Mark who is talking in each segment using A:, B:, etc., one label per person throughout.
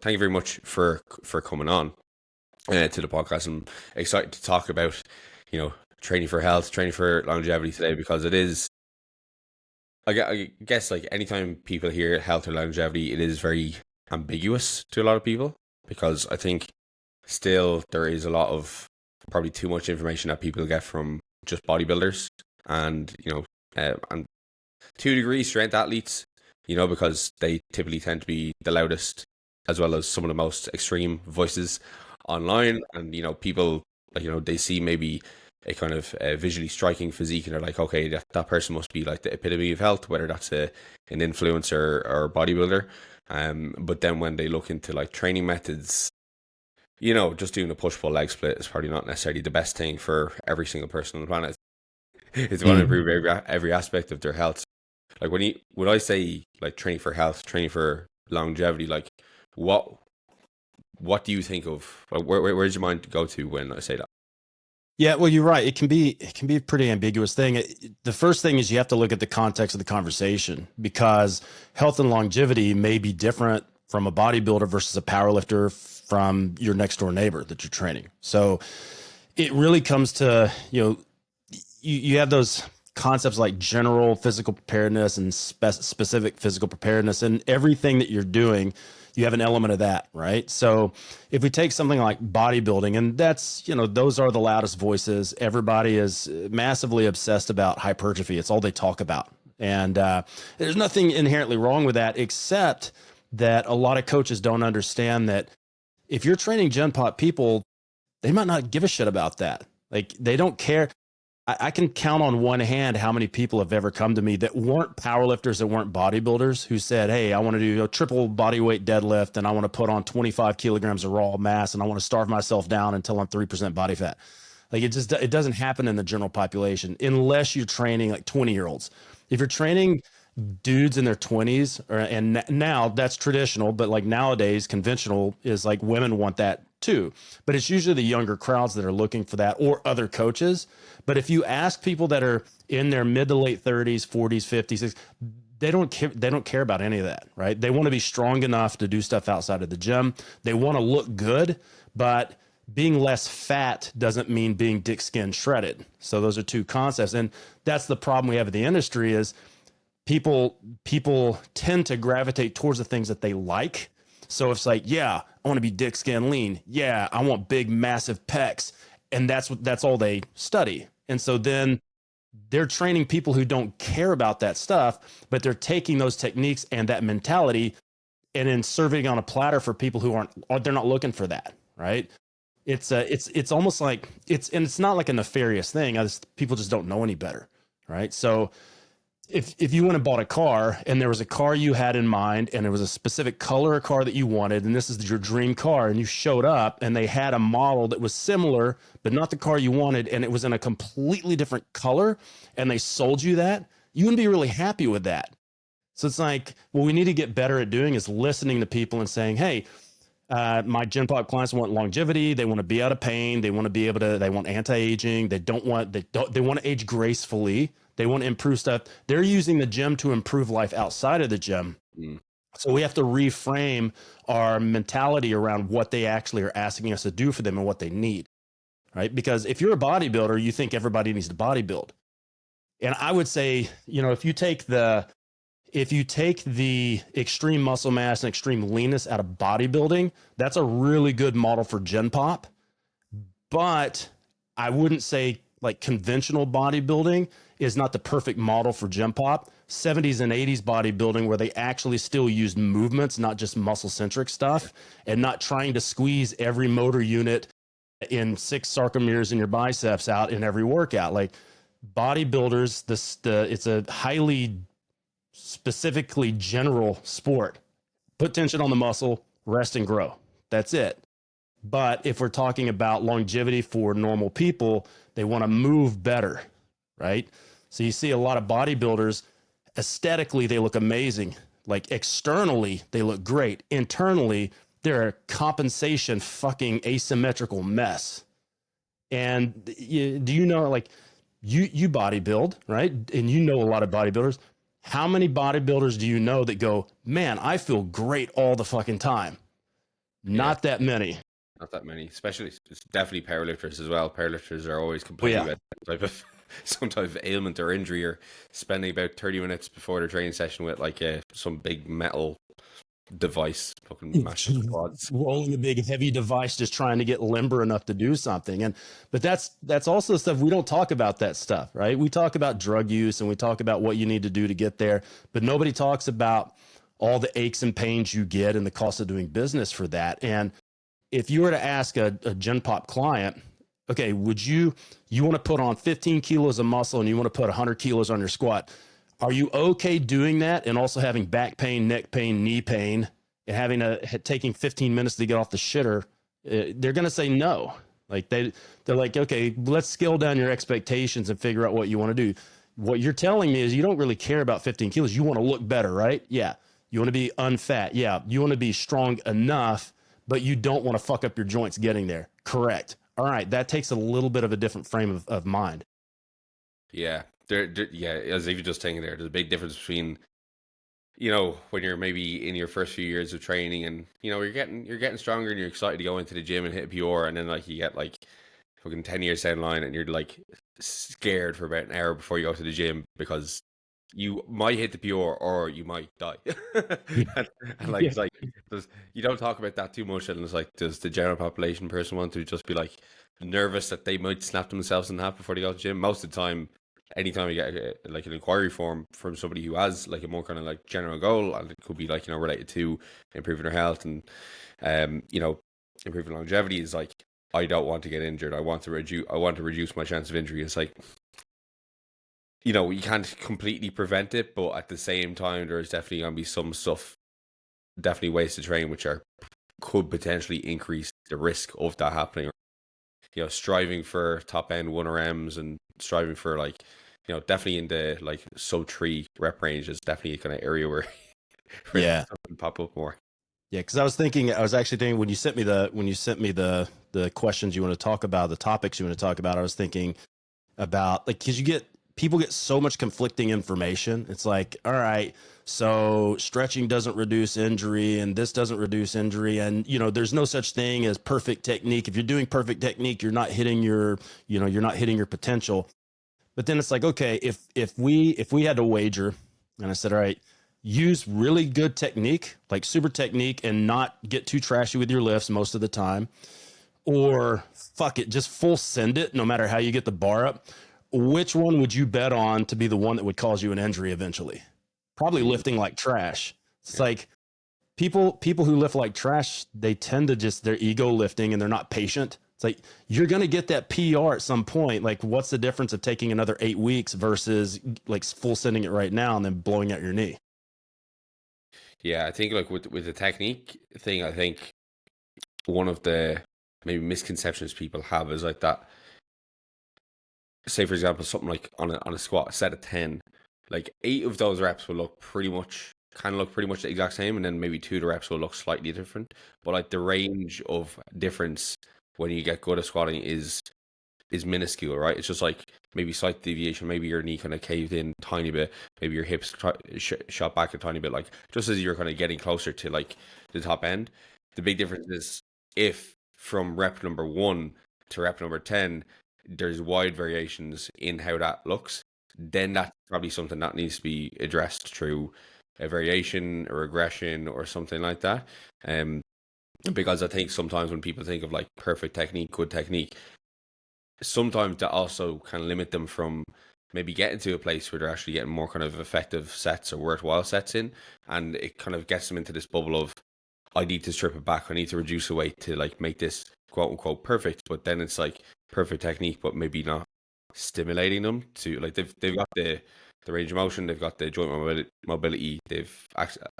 A: thank you very much for coming on to the podcast. I'm excited to talk about, training for health, training for longevity today, because it is, I guess, like anytime people hear health or longevity, it is very ambiguous to a lot of people, because I think still there is a lot of probably too much information that people get from just bodybuilders and, and to a degree strength athletes, because they typically tend to be the loudest as well as some of the most extreme voices online. And, people, like, they see maybe a kind of visually striking physique and they're like, okay, that person must be like the epitome of health, whether that's an influencer or a bodybuilder. But then when they look into like training methods, just doing a push-pull leg split is probably not necessarily the best thing for every single person on the planet. It's going to improve every aspect of their health. Like when I say like training for health, training for longevity, like what do you think of? Like, where's your mind go to when I say that?
B: Yeah, well, you're right. It can be a pretty ambiguous thing. The first thing is you have to look at the context of the conversation, because health and longevity may be different from a bodybuilder versus a powerlifter from your next door neighbor that you're training. So it really comes to, you have those concepts like general physical preparedness and specific physical preparedness, and everything that you're doing, you have an element of that, right? So if we take something like bodybuilding, and that's, those are the loudest voices. Everybody is massively obsessed about hypertrophy. It's all they talk about. And there's nothing inherently wrong with that, except that a lot of coaches don't understand that if you're training Gen Pop people, they might not give a shit about that. Like, they don't care. I can count on one hand how many people have ever come to me that weren't powerlifters, that weren't bodybuilders, who said, hey, I want to do a triple body weight deadlift and I want to put on 25 kilograms of raw mass and I want to starve myself down until I'm 3% body fat. Like, it doesn't happen in the general population unless you're training like 20-year-olds. If you're training dudes in their 20s, and now that's traditional, but like nowadays conventional is like women want that too, but it's usually the younger crowds that are looking for that, or other coaches. But if you ask people that are in their mid to late 30s, 40s, 50s, they don't care about any of that, right? They want to be strong enough to do stuff outside of the gym. They want to look good, but being less fat doesn't mean being dick skin shredded. So those are two concepts. And that's the problem we have in the industry is people tend to gravitate towards the things that they like. So it's like, yeah, I want to be dick skin lean. Yeah, I want big, massive pecs. And that's all they study. And so then they're training people who don't care about that stuff, but they're taking those techniques and that mentality and then serving on a platter for people who they're not looking for that, right? It's almost like it's not like a nefarious thing. People just don't know any better, right? So if you went and bought a car and there was a car you had in mind and there was a specific color of car that you wanted, and this is your dream car, and you showed up and they had a model that was similar, but not the car you wanted, and it was in a completely different color, and they sold you that, you wouldn't be really happy with that. So it's like, what we need to get better at doing is listening to people and saying, hey, my Gen Pop clients want longevity. They want to be out of pain. They want to be able to, they want anti-aging. They want to age gracefully. They want to improve stuff. They're using the gym to improve life outside of the gym. So we have to reframe our mentality around what they actually are asking us to do for them and what they need, right? Because if you're a bodybuilder, you think everybody needs to bodybuild. And I would say, if you take the extreme muscle mass and extreme leanness out of bodybuilding, that's a really good model for Gen Pop. But I wouldn't say like conventional bodybuilding is not the perfect model for Gen Pop. 70s and 80s bodybuilding, where they actually still used movements, not just muscle centric stuff, and not trying to squeeze every motor unit in 6 sarcomeres in your biceps out in every workout. Like bodybuilders, it's a highly specifically general sport. Put tension on the muscle, rest and grow. That's it. But if we're talking about longevity for normal people, they want to move better, right? So you see a lot of bodybuilders, aesthetically, they look amazing. Like externally, they look great. Internally, they're a compensation fucking asymmetrical mess. And do you know, like you bodybuild, right? And you know a lot of bodybuilders. How many bodybuilders do you know that go, man, I feel great all the fucking time? Not that many.
A: Not that many, especially it's definitely powerlifters as well. Powerlifters are always
B: Oh
A: complaining
B: yeah.
A: about some type of ailment or injury, or spending about 30 minutes before their training session with like some big metal device fucking mashing the quads.
B: Rolling a big heavy device, just trying to get limber enough to do something. But that's also stuff we don't talk about. That stuff, right? We talk about drug use and we talk about what you need to do to get there, but nobody talks about all the aches and pains you get and the cost of doing business for that. And if you were to ask a Gen Pop client, okay, would you want to put on 15 kilos of muscle and you want to put 100 kilos on your squat? Are you okay doing that and also having back pain, neck pain, knee pain, and taking 15 minutes to get off the shitter? They're going to say no. Like they're like, okay, let's scale down your expectations and figure out what you want to do. What you're telling me is you don't really care about 15 kilos. You want to look better, right? Yeah. You want to be unfat. Yeah. You want to be strong enough, but you don't want to fuck up your joints getting there. Correct. All right. That takes a little bit of a different frame of mind.
A: Yeah. Yeah, as if you're just saying there's a big difference between, when you're maybe in your first few years of training and, you're getting stronger and you're excited to go into the gym and hit a PR, and then like you get like fucking 10 years down the line and you're like scared for about an hour before you go to the gym because you might hit the PR or you might die. and like,
B: Yeah.
A: it's like, you don't talk about that too much. And it's like, does the general population person want to just be like nervous that they might snap themselves in half before they go to the gym? Most of the time, anytime you get like an inquiry form from somebody who has like a more kind of like general goal, and it could be like, related to improving their health and, improving longevity, is like, I don't want to get injured. I want to reduce my chance of injury. It's like, you can't completely prevent it, but at the same time, there's definitely going to be some stuff, definitely ways to train, which could potentially increase the risk of that happening. Striving for top end 1RMs and striving for like, definitely in the like sub 3 rep range is definitely a kind of area where
B: Yeah.
A: something pop up more.
B: Yeah, because I was actually thinking when you sent me the questions you want to talk about, the topics you want to talk about, I was thinking about like, because people get so much conflicting information. It's like, all right, so stretching doesn't reduce injury and this doesn't reduce injury, and there's no such thing as perfect technique. If you're doing perfect technique, you're not hitting your potential. But then it's like, okay, if we had to wager, and I said, all right, use really good technique, like super technique, and not get too trashy with your lifts most of the time, or fuck it, just full send it no matter how you get the bar up. Which one would you bet on to be the one that would cause you an injury eventually? Probably lifting like trash. It's like people who lift like trash, they tend to their ego lifting and they're not patient. It's like, you're going to get that PR at some point. Like, what's the difference of taking another 8 weeks versus like full sending it right now and then blowing out your knee?
A: Yeah, I think like with the technique thing, I think one of the maybe misconceptions people have is like that. Say for example, something like on a squat, a set of 10, like 8 of those reps will look pretty much the exact same, and then maybe 2 of the reps will look slightly different. But like the range of difference when you get good at squatting is minuscule, right? It's just like maybe slight deviation, maybe your knee kind of caved in a tiny bit, maybe your hips shot back a tiny bit, like just as you're kind of getting closer to like the top end. The big difference is if from rep number 1 to rep number 10 there's wide variations in how that looks, then that's probably something that needs to be addressed through a variation or regression or something like that. Because I think sometimes when people think of like perfect technique, good technique, sometimes that also kind of limit them from maybe getting to a place where they're actually getting more kind of effective sets or worthwhile sets in, and it kind of gets them into this bubble of, I need to strip it back, I need to reduce the weight to like make this quote unquote perfect, but then it's like perfect technique but maybe not stimulating them to like, they've got the range of motion, they've got the joint mobility, they've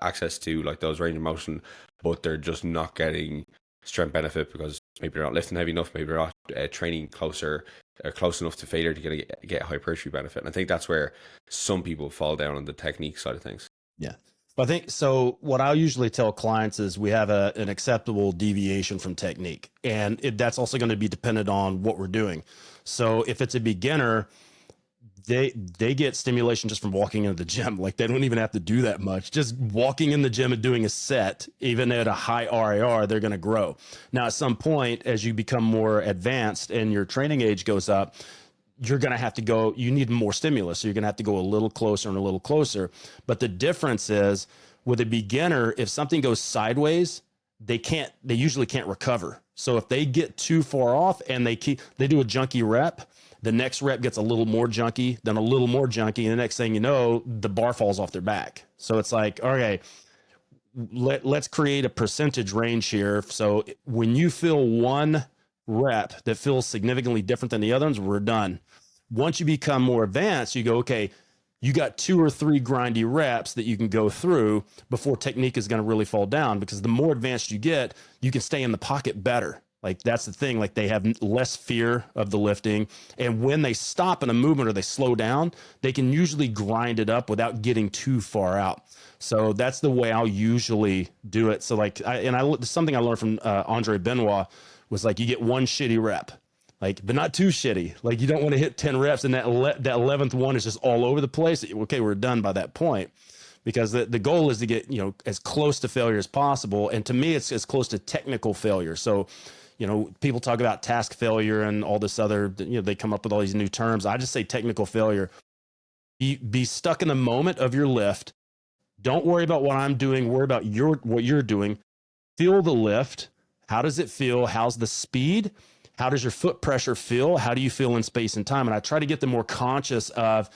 A: access to like those range of motion, but they're just not getting strength benefit because maybe they're not lifting heavy enough, maybe they're not training close enough to failure to get hypertrophy benefit. And I think that's where some people fall down on the technique side of things.
B: Yeah. I think so. What I usually tell clients is we have an acceptable deviation from technique, and that's also going to be dependent on what we're doing. So if it's a beginner, they get stimulation just from walking into the gym. Like they don't even have to do that much. Just walking in the gym and doing a set, even at a high RIR, they're going to grow. Now, at some point, as you become more advanced and your training age goes up, you're going to have to go, you need more stimulus. So you're going to have to go a little closer and a little closer. But the difference is with a beginner, if something goes sideways, they usually can't recover. So if they get too far off and they do a junky rep, the next rep gets a little more junky, then a little more junky. And the next thing you know, the bar falls off their back. So it's like, okay, let's create a percentage range here. So when you feel one rep that feels significantly different than the other ones, we're done. Once you become more advanced, you go, okay, you got 2 or 3 grindy reps that you can go through before technique is going to really fall down, because the more advanced you get, you can stay in the pocket better. Like that's the thing, like they have less fear of the lifting. And when they stop in a movement or they slow down, they can usually grind it up without getting too far out. So that's the way I'll usually do it. So like, something I learned from Andre Benoit was like, you get one shitty rep, like, but not too shitty. Like you don't want to hit 10 reps and that 11th one is just all over the place. Okay, we're done by that point. Because the goal is to get, as close to failure as possible. And to me, it's as close to technical failure. So, people talk about task failure and all this other, they come up with all these new terms. I just say technical failure. Be stuck in the moment of your lift. Don't worry about what I'm doing. Worry about what you're doing. Feel the lift. How does it feel? How's the speed? How does your foot pressure feel? How do you feel in space and time? And I try to get them more conscious of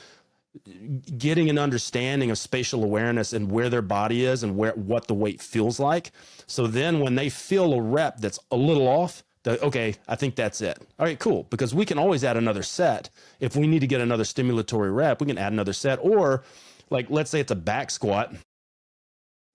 B: getting an understanding of spatial awareness and where their body is and what the weight feels like. So then when they feel a rep that's a little off, okay, I think that's it. All right, cool. Because we can always add another set. If we need to get another stimulatory rep, we can add another set. Or like, let's say it's a back squat.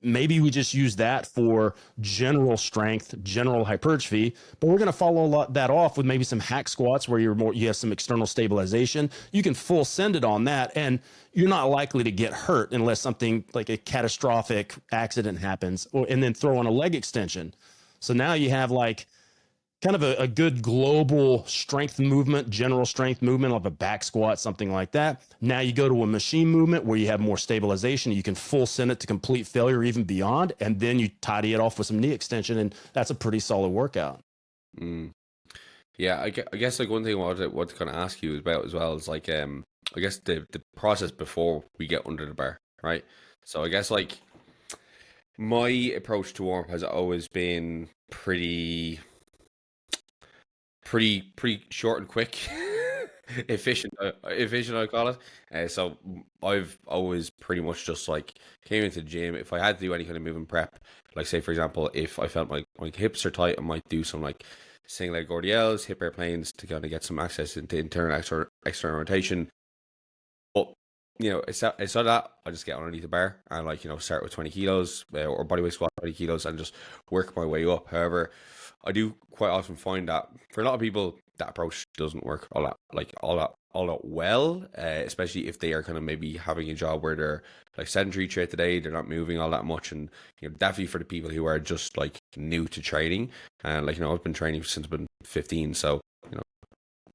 B: Maybe we just use that for general strength, general hypertrophy, but we're going to follow that off with maybe some hack squats where you have some external stabilization. You can full send it on that, and you're not likely to get hurt unless something like a catastrophic accident happens, and then throw on a leg extension. So now you have like kind of a good global strength movement, general strength movement of a back squat, something like that. Now you go to a machine movement where you have more stabilization. You can full send it to complete failure, even beyond, and then you tidy it off with some knee extension, and that's a pretty solid workout.
A: Yeah, I guess like one thing I want to kind of ask you about as well is like, I guess the process before we get under the bar, right? So I guess like my approach to warm has always been pretty short and quick, efficient I call it. So I've always pretty much just like came into the gym. If I had to do any kind of movement prep, like say for example, if I felt my hips are tight, I might do some like single leg RDLs, hip airplanes to kind of get some access into internal external rotation. But it's not that I just get underneath the bar and like start with 20 kilos or bodyweight squat 20 kilos and just work my way up. However, I do quite often find that for a lot of people that approach doesn't work all that well, especially if they are kind of maybe having a job where they're like sedentary throughout the day, they're not moving all that much, and definitely for the people who are just like new to training, and like I've been training since I've been 15, so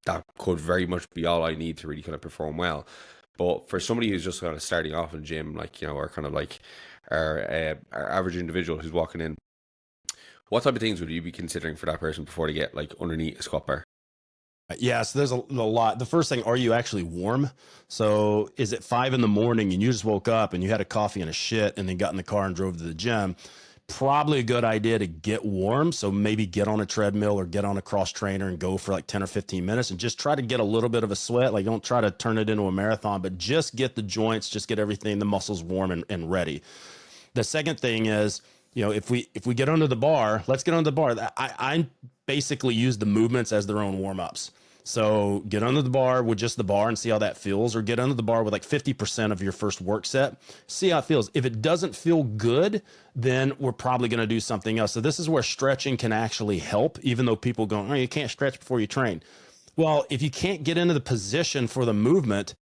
A: that could very much be all I need to really kind of perform well. But for somebody who's just kind of starting off in the gym, like or kind of like our average individual who's walking in, what type of things would you be considering for that person before they get like underneath a squat bar?
B: Yeah, so there's a lot. The first thing, are you actually warm? So is it 5 a.m. and you just woke up and you had a coffee and a shit and then got in the car and drove to the gym? Probably a good idea to get warm. So maybe get on a treadmill or get on a cross trainer and go for like 10 or 15 minutes and just try to get a little bit of a sweat. Like don't try to turn it into a marathon, but just get the joints, just get everything, the muscles warm and ready. The second thing is, if we get under the bar, let's get under the bar. I basically use the movements as their own warm-ups. So get under the bar with just the bar and see how that feels, or get under the bar with like 50% of your first work set. See how it feels. If it doesn't feel good, then we're probably going to do something else. So this is where stretching can actually help, even though people go, oh, you can't stretch before you train. Well, if you can't get into the position for the movement,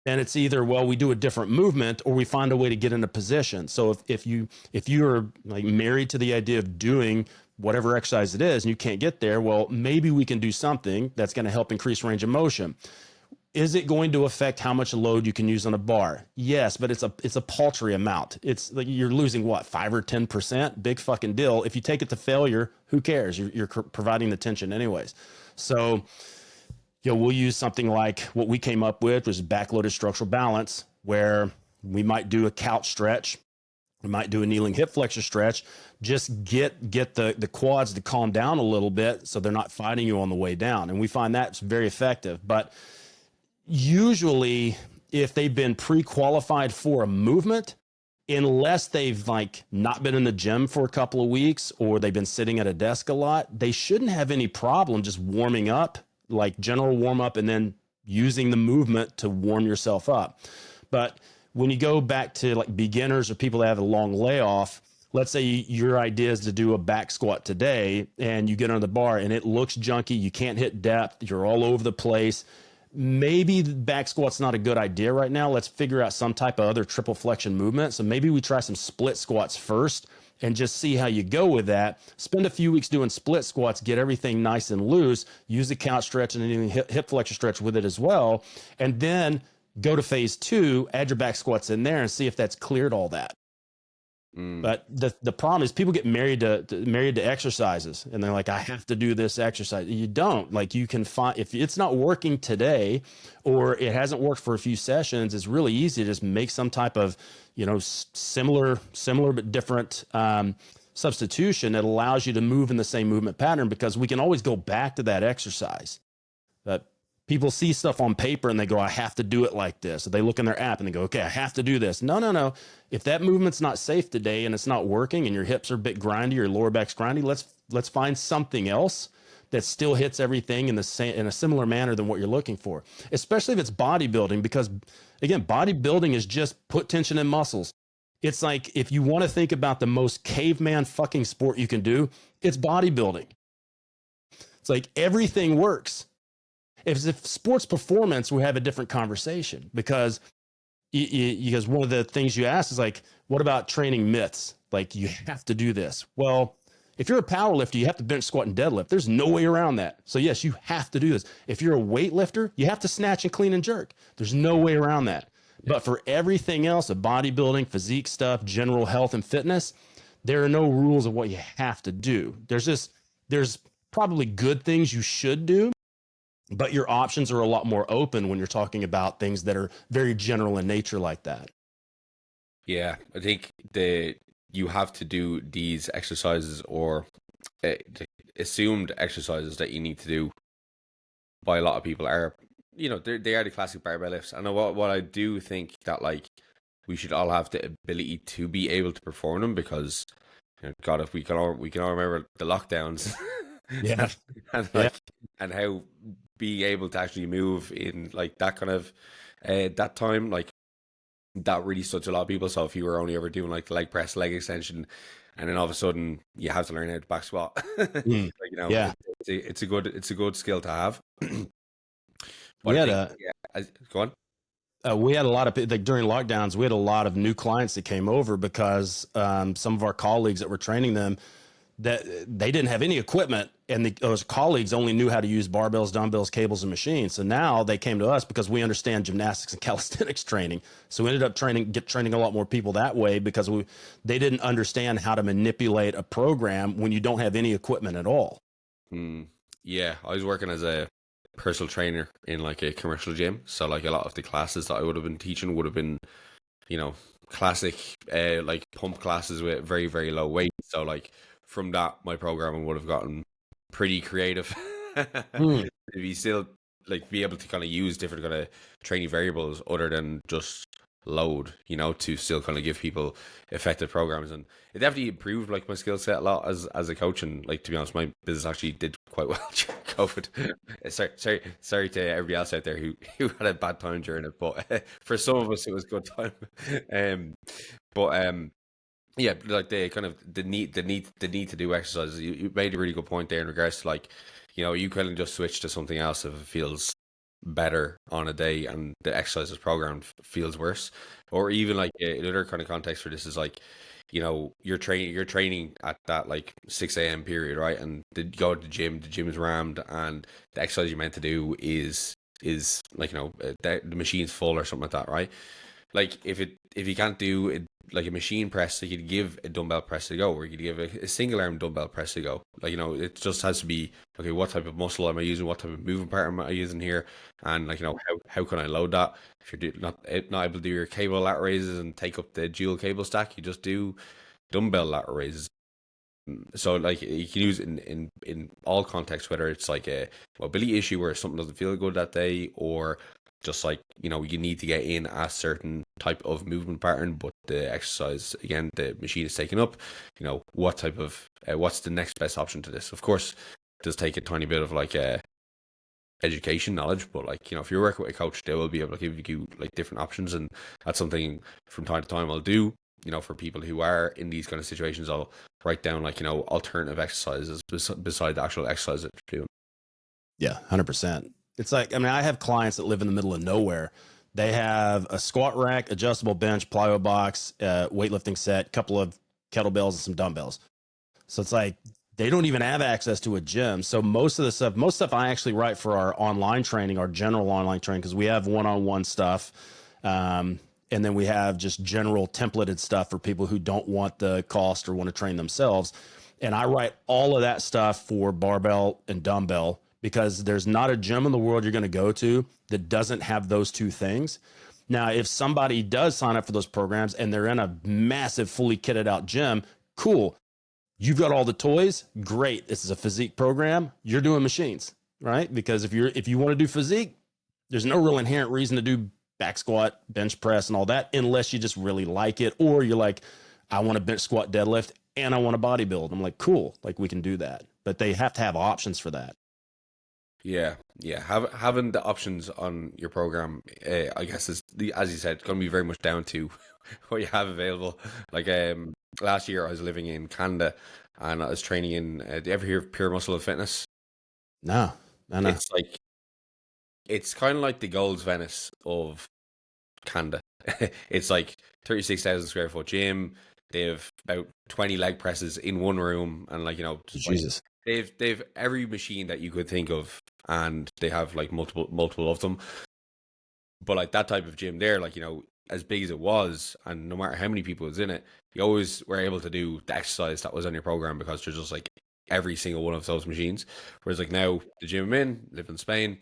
B: then it's either, well, we do a different movement or we find a way to get into position. So if you're like married to the idea of doing whatever exercise it is and you can't get there, well, maybe we can do something that's going to help increase range of motion. Is it going to affect how much load you can use on a bar? Yes, but it's a paltry amount. It's like you're losing what, 5 or 10%? Big fucking deal. If you take it to failure, who cares? You're providing the tension anyways. So, we'll use something like what we came up with, was backloaded structural balance, where we might do a couch stretch. We might do a kneeling hip flexor stretch. Just get the quads to calm down a little bit so they're not fighting you on the way down. And we find that's very effective. But usually, if they've been pre-qualified for a movement, unless they've like not been in the gym for a couple of weeks or they've been sitting at a desk a lot, they shouldn't have any problem just warming up, like general warm up, and then using the movement to warm yourself up. But when you go back to like beginners or people that have a long layoff, let's say your idea is to do a back squat today and you get on the bar and it looks junky, you can't hit depth, you're all over the place. Maybe the back squat's not a good idea right now. Let's figure out some type of other triple flexion movement. So maybe we try some split squats first and just see how you go with that. Spend a few weeks doing split squats, get everything nice and loose, use the couch stretch and even hip flexor stretch with it as well. And then go to phase 2, add your back squats in there and see if that's cleared all that. But the problem is people get married to exercises and they're like, I have to do this exercise. You don't. Like, you can find, if it's not working today or it hasn't worked for a few sessions, it's really easy to just make some type of, similar but different substitution that allows you to move in the same movement pattern, because we can always go back to that exercise. But people see stuff on paper and they go, I have to do it like this. So they look in their app and they go, okay, I have to do this. No. If that movement's not safe today and it's not working and your hips are a bit grindy, your lower back's grindy, let's find something else that still hits everything in a similar manner than what you're looking for. Especially if it's bodybuilding, because again, bodybuilding is just put tension in muscles. It's like, if you want to think about the most caveman fucking sport you can do, it's bodybuilding. It's like everything works. If sports performance, we have a different conversation, because one of the things you ask is like, what about training myths? Like, you have to do this. Well, if you're a power lifter, you have to bench, squat, and deadlift. There's no way around that. So yes, you have to do this. If you're a weightlifter, you have to snatch and clean and jerk. There's no way around that. Yeah. But for everything else, of bodybuilding, physique stuff, general health and fitness, there are no rules of what you have to do. There's probably good things you should do, but your options are a lot more open when you're talking about things that are very general in nature like that.
A: Yeah, I think you have to do these exercises, or assumed exercises that you need to do by a lot of people are, they are the classic barbell lifts. And what I do think that, like, we should all have the ability to be able to perform them, because, God, if we can all remember the lockdowns.
B: Yeah.
A: and how being able to actually move in like that kind of that time, like, that really stood to a lot of people. So if you were only ever doing like leg press, leg extension, and then all of a sudden you have to learn how to back squat,
B: yeah,
A: it's a good skill to have.
B: But
A: go on.
B: We had a lot of, like, during lockdowns, we had a lot of new clients that came over because some of our colleagues that were training them, that they didn't have any equipment, and those colleagues only knew how to use barbells, dumbbells, cables, and machines. So now they came to us because we understand gymnastics and calisthenics training. So we ended up training a lot more people that way, because they didn't understand how to manipulate a program when you don't have any equipment at all.
A: Yeah, I was working as a personal trainer in like a commercial gym. So like a lot of the classes that I would have been teaching would have been, classic like pump classes with very, very low weight. So like, from that, my programming would have gotten pretty creative to be still like be able to kind of use different kind of training variables other than just load, to still kind of give people effective programs. And it definitely improved like my skill set a lot as a coach. And like, to be honest, my business actually did quite well during COVID. Sorry to everybody else out there who had a bad time during it, but for some of us it was a good time. Yeah, like the need to do exercises. You made a really good point there in regards to, like, you can just switch to something else if it feels better on a day and the exercises program feels worse. Or even like another kind of context for this is like, you're training at that like 6 a.m. period, right? And you go to the gym is rammed, and the exercise you're meant to do is is like, the machine's full or something like that, right? Like if you can't do it, like a machine press, like you'd give a dumbbell press a go, or you'd give a single arm dumbbell press a go. Like, it just has to be, okay, what type of muscle am I using? What type of movement part am I using here? And like, how can I load that? If you're not able to do your cable lat raises and take up the dual cable stack, you just do dumbbell lat raises. So like you can use it in all contexts, whether it's like a mobility issue where something doesn't feel good that day, or just like, you need to get in a certain type of movement pattern, but the exercise, again, the machine is taken up, what type of, what's the next best option to this? Of course, it does take a tiny bit of like education, knowledge, but like, if you're working with a coach, they will be able to give you like different options. And that's something from time to time I'll do, for people who are in these kind of situations. I'll write down like, alternative exercises beside the actual exercise that you're doing.
B: Yeah, 100%. It's like, I mean, I have clients that live in the middle of nowhere. They have a squat rack, adjustable bench, plyo box, weightlifting set, couple of kettlebells and some dumbbells. So it's like, they don't even have access to a gym. So most stuff I actually write for our online training, our general online training, because we have one-on-one stuff. And then we have just general templated stuff for people who don't want the cost or want to train themselves. And I write all of that stuff for barbell and dumbbell, because there's not a gym in the world you're going to go to that doesn't have those two things. Now, if somebody does sign up for those programs and they're in a massive, fully kitted out gym, cool. You've got all the toys. Great. This is a physique program. You're doing machines, right? Because if you want to do physique, there's no real inherent reason to do back squat, bench press, and all that, unless you just really like it, or you're like, I want to bench squat, deadlift, and I want to bodybuild. I'm like, cool. Like, we can do that, but they have to have options for that.
A: Yeah. Having the options on your program, I guess, is as you said, going to be very much down to what you have available. Like last year, I was living in Canada, and I was training in. Do you ever hear of Pure Muscle and Fitness?
B: No.
A: It's kind of like the Gold's Venice of Canada. It's like 36,000 square foot gym. They have about 20 leg presses in one room, and like,
B: Jesus.
A: They've every machine that you could think of, and they have like multiple of them. But like that type of gym there, like, as big as it was, and no matter how many people was in it, you always were able to do the exercise that was on your program, because there's just like every single one of those machines. Whereas like now, the gym I'm in, live in Spain,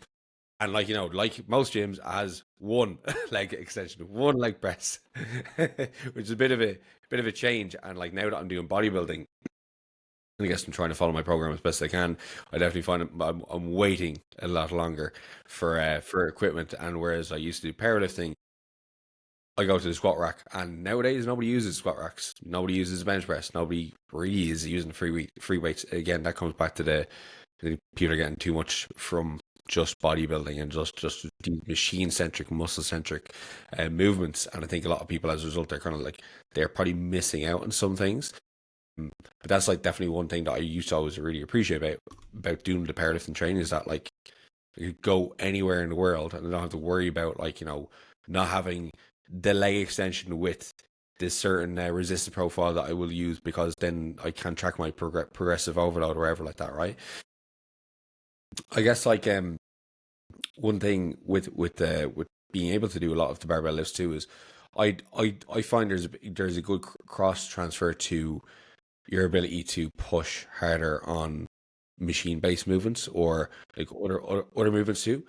A: and like, like most gyms, has one leg extension, one leg press, which is a bit of a change. And like now that I'm doing bodybuilding, I guess I'm trying to follow my program as best I can, I definitely find I'm waiting a lot longer for equipment. And whereas I used to do powerlifting, I go to the squat rack, and nowadays nobody uses squat racks. Nobody uses bench press. Nobody really is using free weights. Again, that comes back to the people are getting too much from just bodybuilding and just machine centric, muscle centric movements. And I think a lot of people, as a result, they're probably missing out on some things. But that's like definitely one thing that I used to always really appreciate about doing the powerlifting training, is that like you could go anywhere in the world and I don't have to worry about like, not having the leg extension with this certain resistance profile that I will use, because then I can track my progressive overload or whatever like that, right? I guess like one thing with being able to do a lot of the barbell lifts too is I find there's a good cross transfer to your ability to push harder on machine-based movements, or like other movements too.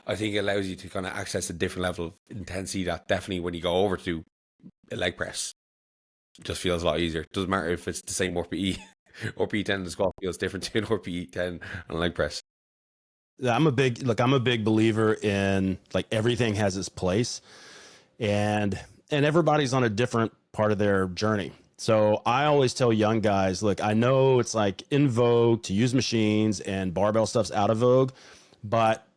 A: I think it allows you to kind of access a different level of intensity that definitely, when you go over to a leg press, just feels a lot easier. It doesn't matter if it's the same RPE. RPE 10 in the squat feels different to an RPE 10 on a leg press.
B: I'm a big believer in like everything has its place, and everybody's on a different part of their journey. So I always tell young guys, look, I know it's like in vogue to use machines and barbell stuff's out of vogue, but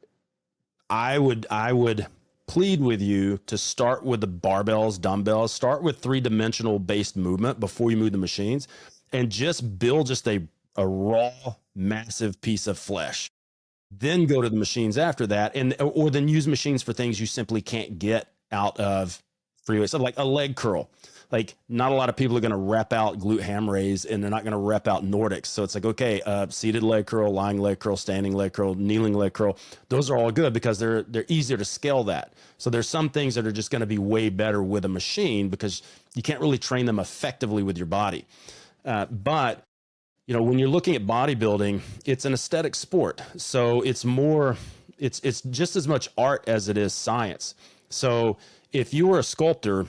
B: I would plead with you to start with the barbells, dumbbells, start with 3-dimensional based movement before you move the machines, and just build just a raw, massive piece of flesh. Then go to the machines after that, or then use machines for things you simply can't get out of free weights, so like a leg curl. like not a lot of people are going to rep out glute ham raise, and they're not going to rep out Nordics. So it's like, okay, seated leg curl, lying leg curl, standing leg curl, kneeling leg curl. Those are all good because they're easier to scale that. So there's some things that are just going to be way better with a machine because you can't really train them effectively with your body. But when you're looking at bodybuilding, it's an aesthetic sport. So it's just as much art as it is science. So if you were a sculptor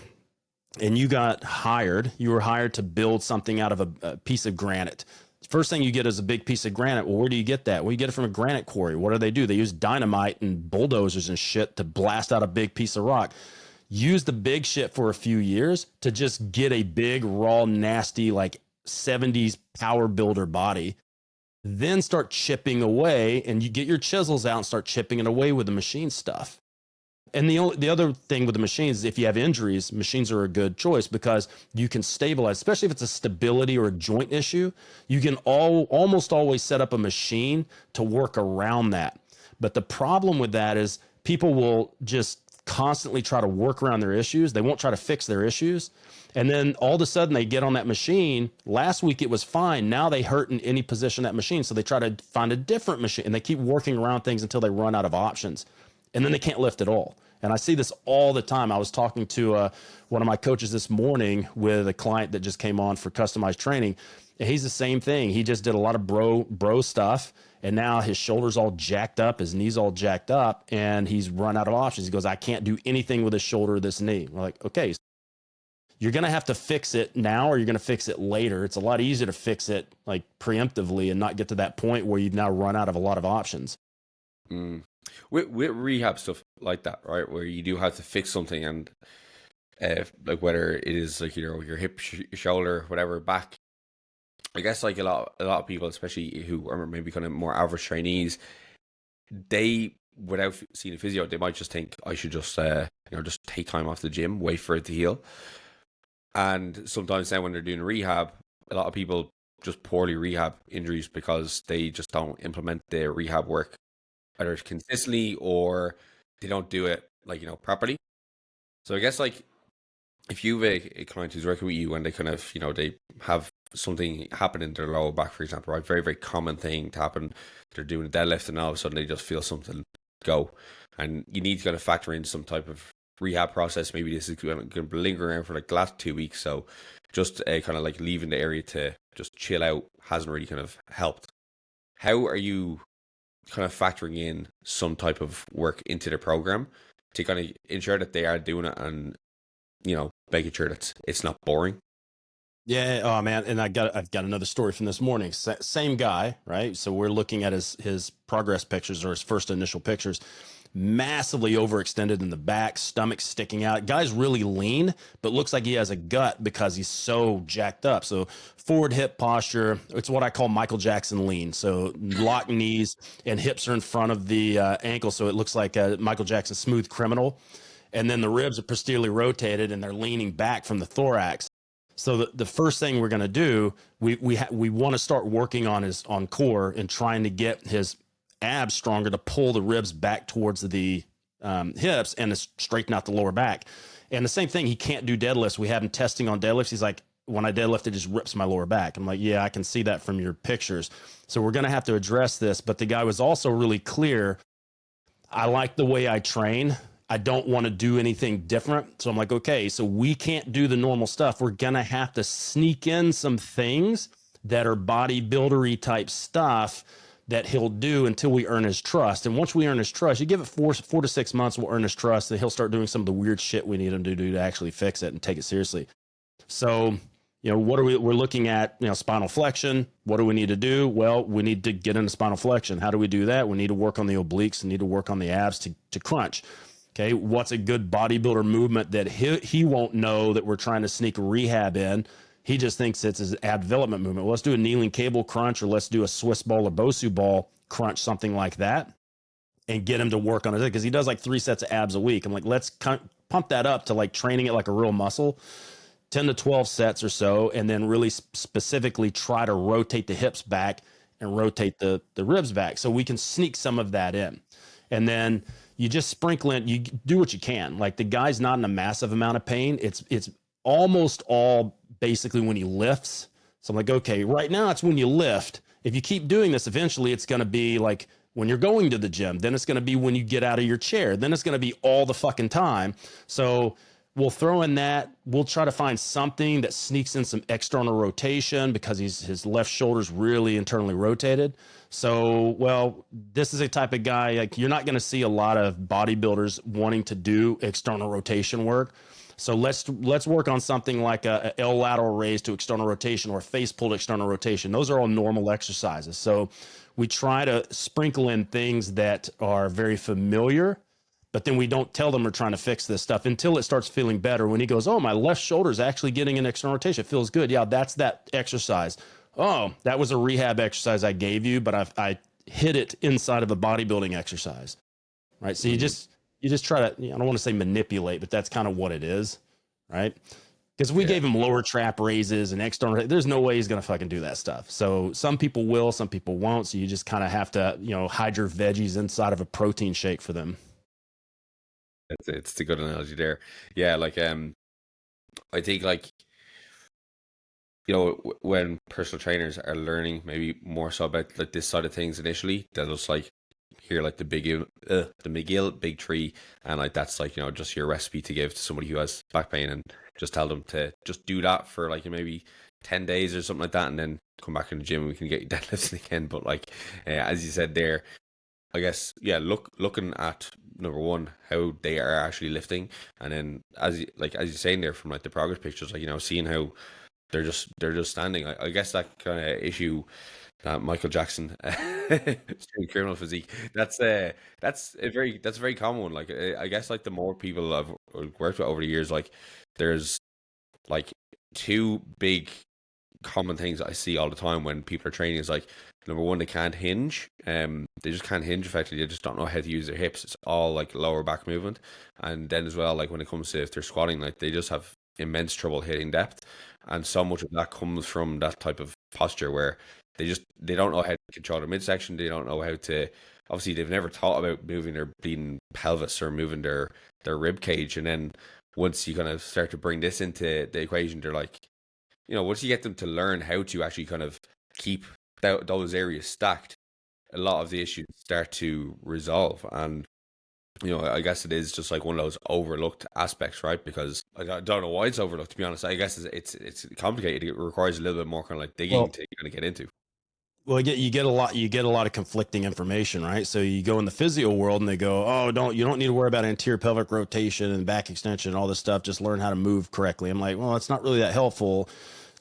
B: and you were hired to build something out of a piece of granite. First thing you get is a big piece of granite. Well, where do you get that? Well, you get it from a granite quarry. What do? They use dynamite and bulldozers and shit to blast out a big piece of rock. Use the big shit for a few years to just get a big, raw, nasty, like 70s power builder body. Then start chipping away, and you get your chisels out and start chipping it away with the machine stuff. And the other thing with the machines is if you have injuries, machines are a good choice because you can stabilize, especially if it's a stability or a joint issue. You can almost always set up a machine to work around that. But the problem with that is people will just constantly try to work around their issues. They won't try to fix their issues. And then all of a sudden they get on that machine. Last week it was fine. Now they hurt in any position of that machine. So they try to find a different machine, and they keep working around things until they run out of options. And then they can't lift at all. And I see this all the time. I was talking to one of my coaches this morning with a client that just came on for customized training. And he's the same thing. He just did a lot of bro stuff. And now his shoulder's all jacked up. His knee's all jacked up. And he's run out of options. He goes, I can't do anything with his shoulder or this knee. We're like, okay, you're going to have to fix it now or you're going to fix it later. It's a lot easier to fix it like preemptively and not get to that point where you've now run out of a lot of options.
A: Mm. With rehab stuff like that, right, where you do have to fix something, and like whether it is like your hip, shoulder, whatever, back. I guess like a lot of people, especially who are maybe kind of more average trainees, they without seeing a physio, they might just think I should just just take time off the gym, wait for it to heal. And sometimes then when they're doing rehab, a lot of people just poorly rehab injuries because they just don't implement the rehab work either consistently or they don't do it properly. So I guess like if you have a client who's working with you and they kind of they have something happen in their lower back, for example, right, very very common thing to happen. They're doing a deadlift and all of a sudden they just feel something go, and you need to kind of factor in some type of rehab process. Maybe this is going to linger around for like the last 2 weeks, so just kind of like leaving the area to just chill out hasn't really kind of helped. How are you kind of factoring in some type of work into the program to kind of ensure that they are doing it and making sure that it's not boring?
B: Yeah. Oh man. And I've got another story from this morning. Same guy, right? So we're looking at his progress pictures or his first initial pictures. Massively overextended in the back, stomach sticking out. Guy's really lean, but looks like he has a gut because he's so jacked up. So forward hip posture, it's what I call Michael Jackson lean. So locked knees and hips are in front of the ankle. So it looks like a Michael Jackson smooth criminal. And then the ribs are posteriorly rotated and they're leaning back from the thorax. So the first thing we're going to do, we want to start working on core and trying to get his abs stronger to pull the ribs back towards the hips and to straighten out the lower back. And the same thing, he can't do deadlifts. We have him testing on deadlifts. He's like, when I deadlift, it just rips my lower back. I'm like, yeah, I can see that from your pictures. So we're going to have to address this. But the guy was also really clear. I like the way I train. I don't want to do anything different. So I'm like, okay, so we can't do the normal stuff. We're going to have to sneak in some things that are bodybuildery type stuff that he'll do until we earn his trust. And once we earn his trust, you give it 4 to 6 months, we'll earn his trust, and he'll start doing some of the weird shit we need him to do to actually fix it and take it seriously. So, we're looking at, spinal flexion. What do we need to do? Well, we need to get into spinal flexion. How do we do that? We need to work on the obliques and need to work on the abs to crunch. Okay. What's a good bodybuilder movement that he won't know that we're trying to sneak rehab in? He just thinks it's his ab development movement. Well, let's do a kneeling cable crunch, or let's do a Swiss ball or Bosu ball crunch, something like that, and get him to work on it. Because he does like 3 sets of abs a week. I'm like, let's pump that up to like training it like a real muscle, 10 to 12 sets or so, and then really specifically try to rotate the hips back and rotate the ribs back so we can sneak some of that in. And then you just sprinkle in, you do what you can. Like the guy's not in a massive amount of pain. It's almost all basically when he lifts. So I'm like, okay, right now it's when you lift. If you keep doing this, eventually it's going to be like when you're going to the gym, then it's going to be when you get out of your chair, then it's going to be all the fucking time. So we'll throw in that. We'll try to find something that sneaks in some external rotation because his left shoulder's really internally rotated. So, well, this is a type of guy, like you're not going to see a lot of bodybuilders wanting to do external rotation work. So let's work on something like a L lateral raise to external rotation or face pull to external rotation. Those are all normal exercises. So we try to sprinkle in things that are very familiar, but then we don't tell them we're trying to fix this stuff until it starts feeling better. When he goes, oh, my left shoulder is actually getting an external rotation. It feels good. Yeah, that's that exercise. Oh, that was a rehab exercise I gave you, but I hit it inside of a bodybuilding exercise, right? So you just try to, I don't want to say manipulate, but that's kind of what it is, right? Because we gave him lower trap raises and external, there's no way he's going to fucking do that stuff. So some people will, some people won't. So you just kind of have to, hide your veggies inside of a protein shake for them.
A: It's a good analogy there. Yeah, like I think like when personal trainers are learning maybe more so about like this side of things initially, they'll just like hear like the McGill big three, and like that's like just your recipe to give to somebody who has back pain, and just tell them to just do that for like maybe 10 days or something like that, and then come back in the gym and we can get you deadlifting again. But like as you said there, I guess looking at number one how they are actually lifting, and then as you're saying there from like the progress pictures, like seeing how they're just standing. I guess that kind of issue that Michael Jackson criminal physique, that's a very common one. Like I guess like the more people I've worked with over the years, like there's like two big common things I see all the time when people are training is like, number one, they can't hinge. They just can't hinge effectively. They just don't know how to use their hips. It's all like lower back movement. And then as well, like when it comes to if they're squatting, like they just have immense trouble hitting depth. And so much of that comes from that type of posture where they don't know how to control their midsection. They don't know how to, obviously they've never thought about moving their bleeding pelvis or moving their rib cage. And then once you kind of start to bring this into the equation, they're like, once you get them to learn how to actually kind of keep those areas stacked, a lot of the issues start to resolve. And I guess it is just like one of those overlooked aspects, right? Because I don't know why it's overlooked, to be honest. I guess it's complicated. It requires a little bit more kind of like digging to kind of get into.
B: Well, you get a lot of conflicting information, right? So you go in the physio world and they go, oh, you don't need to worry about anterior pelvic rotation and back extension and all this stuff. Just learn how to move correctly. I'm like, well, it's not really that helpful.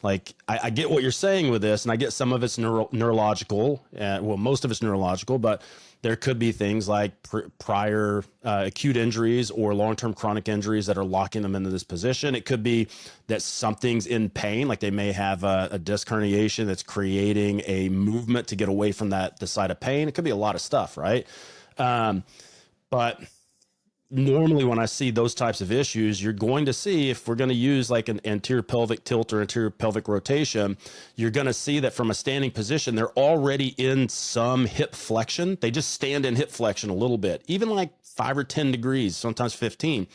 B: Like I get what you're saying with this, and I get some of it's neurological. Well, most of it's neurological, but there could be things like prior acute injuries or long-term chronic injuries that are locking them into this position. It could be that something's in pain, like they may have a disc herniation that's creating a movement to get away from the site of pain. It could be a lot of stuff, right? But normally when I see those types of issues, you're going to see, if we're going to use like an anterior pelvic tilt or anterior pelvic rotation, you're going to see that from a standing position, they're already in some hip flexion. They just stand in hip flexion a little bit, even like 5 or 10 degrees, sometimes 15.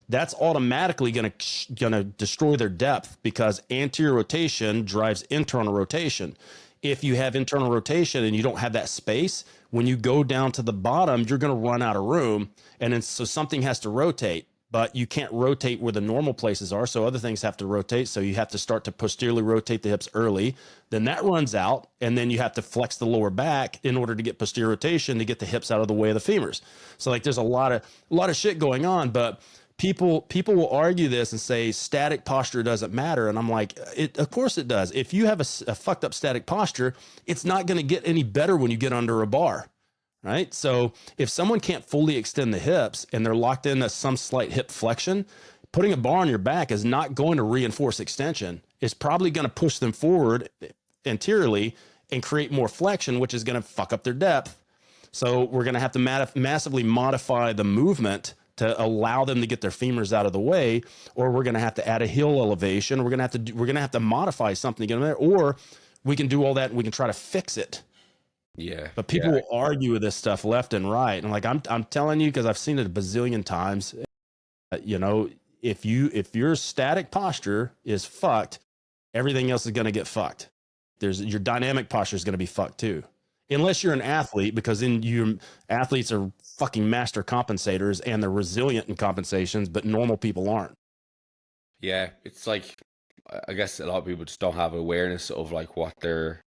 B: That's automatically going to destroy their depth because anterior rotation drives internal rotation. If you have internal rotation and you don't have that space, when you go down to the bottom, you're going to run out of room. And then so something has to rotate, but you can't rotate where the normal places are. So other things have to rotate. So you have to start to posteriorly rotate the hips early. Then that runs out. And then you have to flex the lower back in order to get posterior rotation to get the hips out of the way of the femurs. So like there's a lot of shit going on, but people will argue this and say static posture doesn't matter. And I'm like, of course it does. If you have a fucked up static posture, it's not going to get any better when you get under a bar, right? So if someone can't fully extend the hips and they're locked into some slight hip flexion, putting a bar on your back is not going to reinforce extension. It's probably going to push them forward anteriorly and create more flexion, which is going to fuck up their depth. So we're going to have to massively modify the movement to allow them to get their femurs out of the way, or we're going to have to add a heel elevation. We're going to have to modify something to get them there, or we can do all that and we can try to fix it.
A: Yeah.
B: But people will argue with this stuff left and right. And like, I'm telling you, because I've seen it a bazillion times, if your static posture is fucked, everything else is going to get fucked. Your dynamic posture is going to be fucked too. Unless you're an athlete, because then athletes are fucking master compensators and they're resilient in compensations, but normal people aren't.
A: Yeah, it's like, I guess a lot of people just don't have awareness of like what their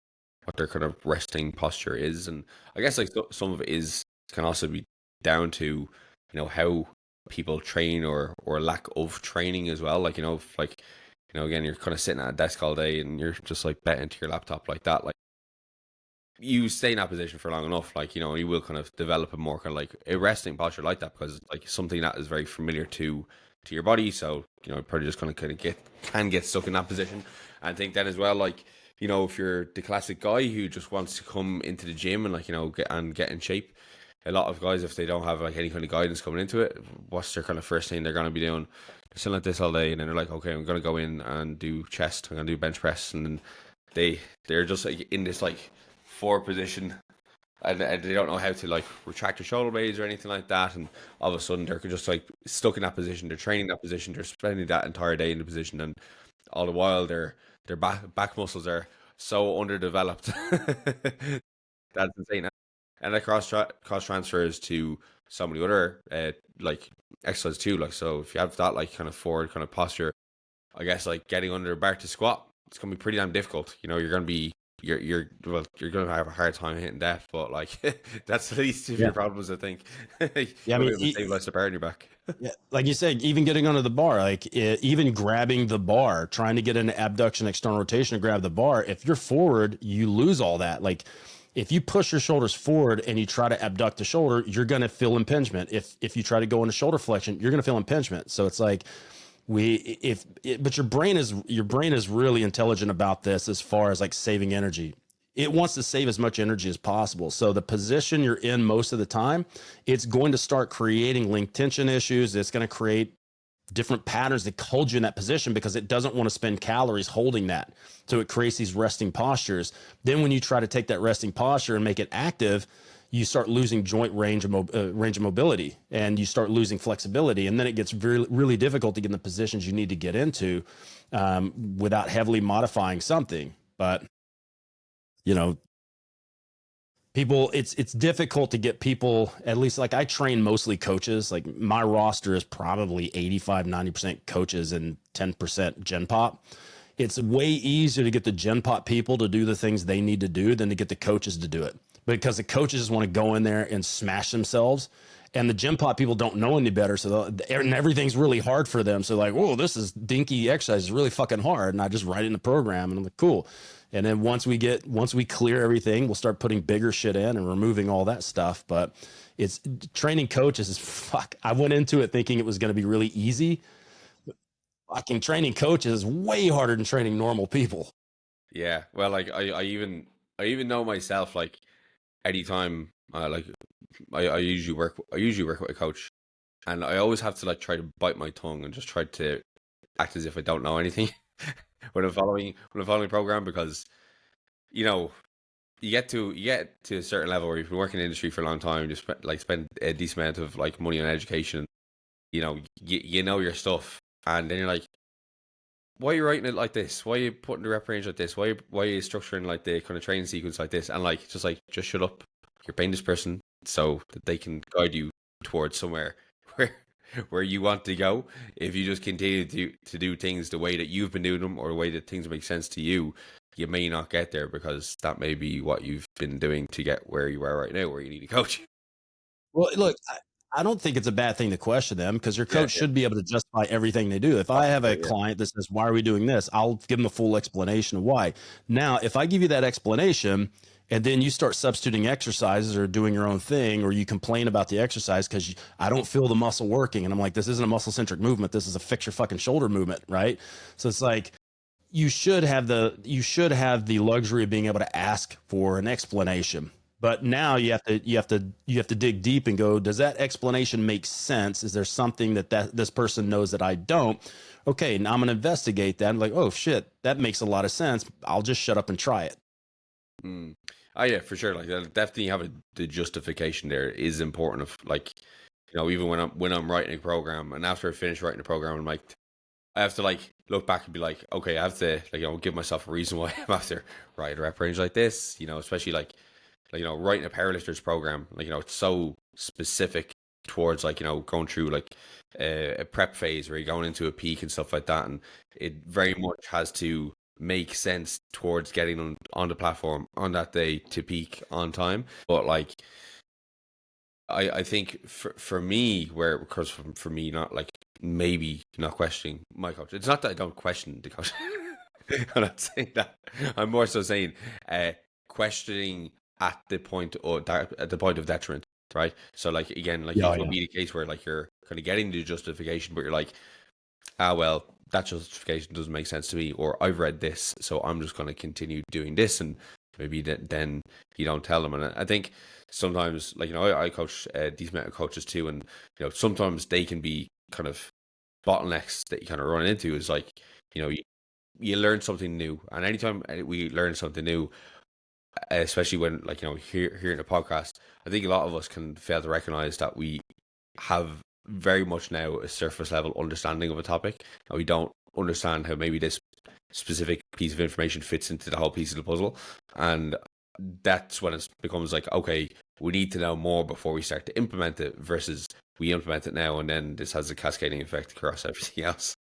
A: kind of resting posture is, and I guess like some of it can also be down to, how people train or lack of training as well. Like, if, like, again, you're kind of sitting at a desk all day and you're just like betting to your laptop like that, like, you stay in that position for long enough, like, you will kind of develop a more kind of like a resting posture like that, because it's like something that is very familiar to your body. So, probably just kind of get stuck in that position. And I think then as well, like, if you're the classic guy who just wants to come into the gym and, like, get in shape, a lot of guys, if they don't have like any kind of guidance coming into it, what's their kind of first thing they're going to be doing? They're sitting like this all day, and then they're like, okay, I'm going to go in and do chest, I'm going to do bench press, and then they're just like in this like forward position, and they don't know how to like retract their shoulder blades or anything like that, and all of a sudden they're just like stuck in that position. They're training that position, they're spending that entire day in the position, and all the while their back muscles are so underdeveloped. That's insane. And that cross transfers to so many other like exercises too. Like, so if you have that like kind of forward kind of posture, I guess like getting under a bar to squat, it's gonna be pretty damn difficult. You're gonna be you're gonna have a hard time hitting that, but like that's the least of your problems, I think.
B: Yeah, I mean,
A: stabilize the bar in your back.
B: yeah, like you said, even getting under the bar, like even grabbing the bar, trying to get an abduction, external rotation to grab the bar. If you're forward, you lose all that. Like, if you push your shoulders forward and you try to abduct the shoulder, you're going to feel impingement. If you try to go into shoulder flexion, you're going to feel impingement. So it's like but your brain is really intelligent about this as far as like saving energy. It wants to save as much energy as possible. So the position you're in most of the time, it's going to start creating link tension issues. It's going to create different patterns that hold you in that position because it doesn't want to spend calories holding that. So it creates these resting postures. Then when you try to take that resting posture and make it active, you start losing joint range of mobility, and you start losing flexibility. And then it gets really difficult to get in the positions you need to get into without heavily modifying something. But, people, it's difficult to get people, at least like I train mostly coaches. Like my roster is probably 85-90% coaches and 10% Gen Pop. It's way easier to get the Gen Pop people to do the things they need to do than to get the coaches to do it, because the coaches just want to go in there and smash themselves, and the Gen Pop people don't know any better. So and everything's really hard for them. So like, whoa, this is dinky exercise is really fucking hard. And I just write it in the program and I'm like, cool. And then once we clear everything, we'll start putting bigger shit in and removing all that stuff. But it's training coaches is fuck. I went into it thinking it was going to be really easy. Fucking training coaches is way harder than training normal people.
A: Yeah. Well, like I even know myself, like anytime like I usually work with a coach, and I always have to like try to bite my tongue and just try to act as if I don't know anything when I'm following a program, because you get to a certain level where you've been working in the industry for a long time, just spend a decent amount of like money on education. You know your stuff, and then you're like, why are you writing it like this? Why are you putting the rep range like this? Why are you structuring like the kind of training sequence like this? And like just shut up. You're paying this person so that they can guide you towards somewhere where you want to go. If you just continue to do things the way that you've been doing them, or the way that things make sense to you, you may not get there, because that may be what you've been doing to get where you are right now, where you need a coach.
B: Well, look, I don't think it's a bad thing to question them, because your coach should be able to justify everything they do. If I have a client that says, why are we doing this? I'll give them a full explanation of why. Now, if I give you that explanation and then you start substituting exercises or doing your own thing, or you complain about the exercise because I don't feel the muscle working, and I'm like, this isn't a muscle centric movement. This is a fix your fucking shoulder movement, right? So it's like, you should have the luxury of being able to ask for an explanation. But now you have to dig deep and go, does that explanation make sense? Is there something that this person knows that I don't? Okay, now I'm going to investigate that. I'm like, oh shit, that makes a lot of sense. I'll just shut up and try it.
A: Oh yeah, for sure. Like, definitely have the justification there is important. Of like, you know, even when I'm writing a program, and after I finish writing the program, I'm like, I have to like look back and be like, okay, I have to like, you know, give myself a reason why I'm after writing a rep range like this, you know, especially like, you know, writing a powerlifter's program, like, you know, it's so specific towards like, you know, going through like a prep phase where you're going into a peak and stuff like that. And it very much has to make sense towards getting on the platform on that day to peak on time. But like, I think for me, where, because for me, not like, maybe not questioning my coach. It's not that I don't question the coach. I'm not saying that. I'm more so saying questioning at the point, or that at the point of detriment, right? So like, again, like,
B: Yeah,
A: it could
B: yeah.
A: be the case where like you're kind of getting the justification, but you're like, ah, well, that justification doesn't make sense to me, or I've read this, so I'm just going to continue doing this, and maybe then you don't tell them. And I think sometimes, like, you know, I coach these mental coaches too, and you know, sometimes they can be kind of bottlenecks that you kind of run into. Is like, you know, you learn something new, and anytime we learn something new, especially when, like, you know, here in a podcast, I think a lot of us can fail to recognize that we have very much now a surface level understanding of a topic, and we don't understand how maybe this specific piece of information fits into the whole piece of the puzzle. And that's when it becomes like, okay, we need to know more before we start to implement it, versus we implement it now and then this has a cascading effect across everything else.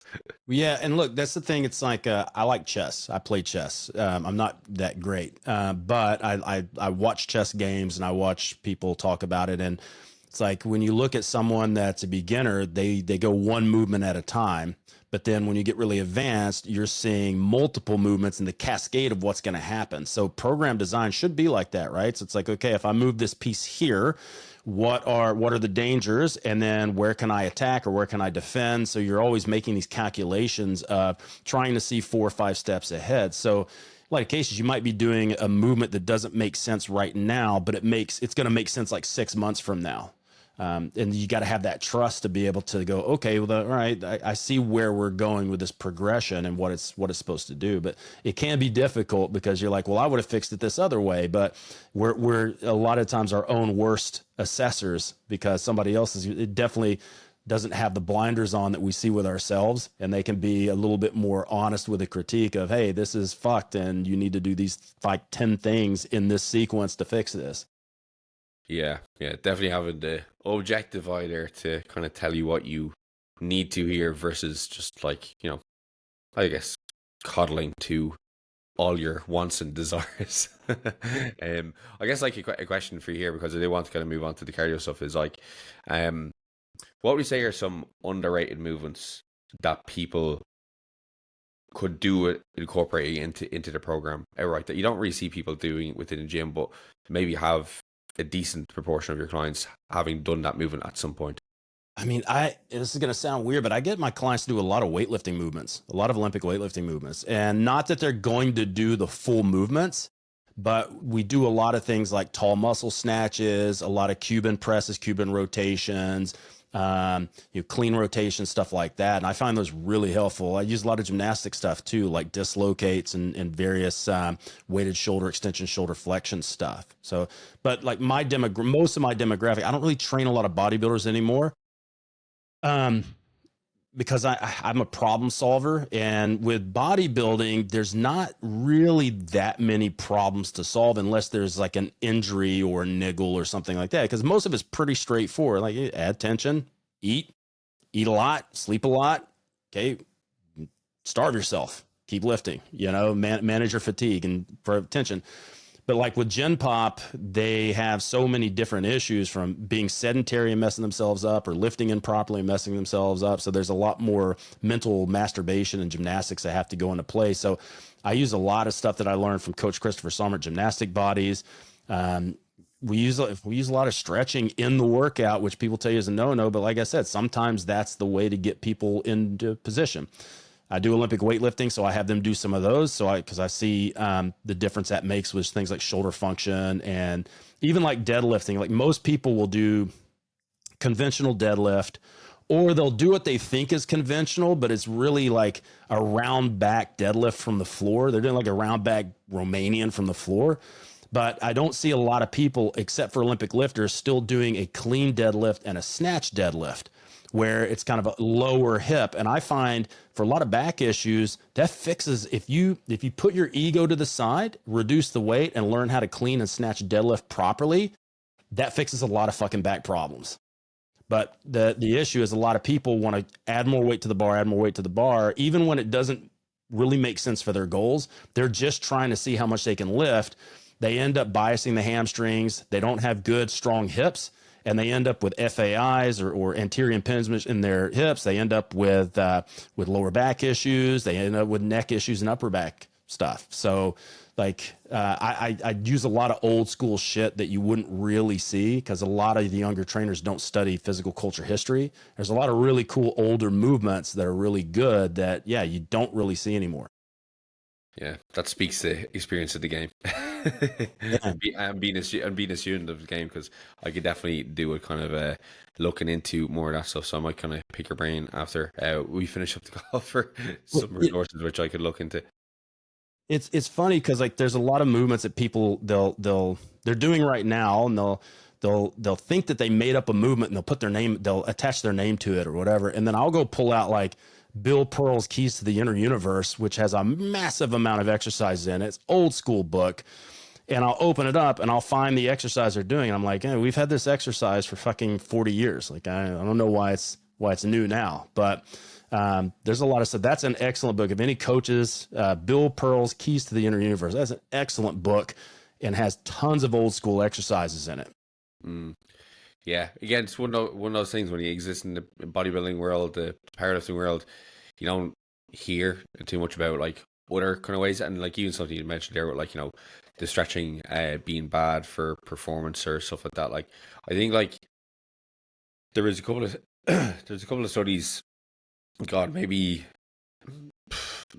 B: Yeah, and look, that's the thing. It's like I like chess. I play chess. I'm not that great, but I watch chess games and I watch people talk about it. And it's like when you look at someone that's a beginner, they go one movement at a time. But then when you get really advanced, you're seeing multiple movements and the cascade of what's going to happen. So program design should be like that, right? So it's like, okay, if I move this piece here, what are the dangers, and then where can I attack or where can I defend? So you're always making these calculations of trying to see 4 or 5 steps ahead. So a lot of cases you might be doing a movement that doesn't make sense right now, but it's going to make sense like 6 months from now. And you got to have that trust to be able to go, okay, well, all right, I see where we're going with this progression and what it's supposed to do. But it can be difficult because you're like, well, I would have fixed it this other way. But we're a lot of times our own worst assessors, because somebody else it definitely doesn't have the blinders on that we see with ourselves, and they can be a little bit more honest with a critique of, hey, this is fucked and you need to do these 10 things in this sequence to fix this.
A: Yeah, definitely having the objective eye there to kind of tell you what you need to hear, versus just like, you know, I guess coddling to all your wants and desires. I guess like a question for you here, because I do want to kind of move on to the cardio stuff, is like, what would you say are some underrated movements that people could do it, incorporating into the program outright, that you don't really see people doing within the gym, but maybe have a decent proportion of your clients having done that movement at some point?
B: I mean, this is going to sound weird, but I get my clients to do a lot of weightlifting movements, a lot of Olympic weightlifting movements, and not that they're going to do the full movements, but we do a lot of things like tall muscle snatches, a lot of Cuban presses, Cuban rotations, clean rotation, stuff like that. And I find those really helpful. I use a lot of gymnastic stuff too, like dislocates and various weighted shoulder extension, shoulder flexion stuff. So, but like most of my demographic, I don't really train a lot of bodybuilders anymore. Because I'm a problem solver, and with bodybuilding, there's not really that many problems to solve unless there's like an injury or a niggle or something like that. Because most of it's pretty straightforward. Like, add tension, eat a lot, sleep a lot. Okay, starve yourself, keep lifting. Manage your fatigue and tension. But like with Gen Pop, they have so many different issues, from being sedentary and messing themselves up, or lifting improperly and messing themselves up. So there's a lot more mental masturbation and gymnastics that have to go into play. So I use a lot of stuff that I learned from Coach Christopher Sommer at Gymnastic Bodies. We use a lot of stretching in the workout, which people tell you is a no-no. But like I said, sometimes that's the way to get people into position. I do Olympic weightlifting, so I have them do some of those. Because I see the difference that makes with things like shoulder function, and even like deadlifting. Like, most people will do conventional deadlift, or they'll do what they think is conventional, but it's really like a round back deadlift from the floor. They're doing like a round back Romanian from the floor. But I don't see a lot of people, except for Olympic lifters, still doing a clean deadlift and a snatch deadlift, where it's kind of a lower hip. And I find for a lot of back issues, that fixes, if you put your ego to the side, reduce the weight, and learn how to clean and snatch deadlift properly, that fixes a lot of fucking back problems. But the issue is a lot of people want to add more weight to the bar, even when it doesn't really make sense for their goals. They're just trying to see how much they can lift. They end up biasing the hamstrings. They don't have good, strong hips, and they end up with FAIs or anterior impingement in their hips. They end up with lower back issues. They end up with neck issues and upper back stuff. So like I use a lot of old school shit that you wouldn't really see because a lot of the younger trainers don't study physical culture history. There's a lot of really cool older movements that are really good that, yeah, you don't really see anymore.
A: Yeah, that speaks to experience of the game. I'm being a student of the game, because I could definitely do it kind of looking into more of that stuff. So I might kind of pick your brain after we finish up the call for some resources which I could look into.
B: It's funny because like there's a lot of movements that people they're doing right now, and they'll think that they made up a movement and they'll attach their name to it or whatever, and then I'll go pull out like Bill Pearl's Keys to the Inner Universe, which has a massive amount of exercises in it. It's old school book, and I'll open it up and I'll find the exercise they're doing, and I'm like, hey, we've had this exercise for fucking 40 years. Like I don't know why it's new now, but there's a lot of stuff. That's an excellent book. If any coaches, Bill Pearl's Keys to the Inner Universe, that's an excellent book and has tons of old school exercises in it.
A: Yeah, again, it's one of those things when you exist in the bodybuilding world, the powerlifting world, you don't hear too much about like other kind of ways, and like even something you mentioned there with like, you know, the stretching being bad for performance or stuff like that. Like I think like there is a couple of studies, God, maybe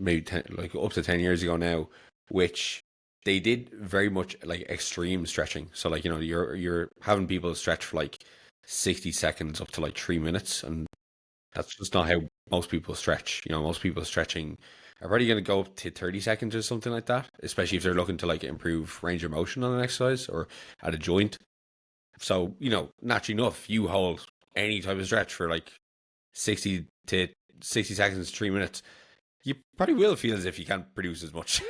A: 10, like up to 10 years ago now, which they did very much like extreme stretching. So like, you know, you're having people stretch for like 60 seconds up to like 3 minutes, and that's just not how most people stretch. You know, most people stretching are probably going to go up to 30 seconds or something like that, especially if they're looking to like improve range of motion on an exercise or at a joint. So, you know, naturally enough, you hold any type of stretch for like 60 seconds, 3 minutes, you probably will feel as if you can't produce as much.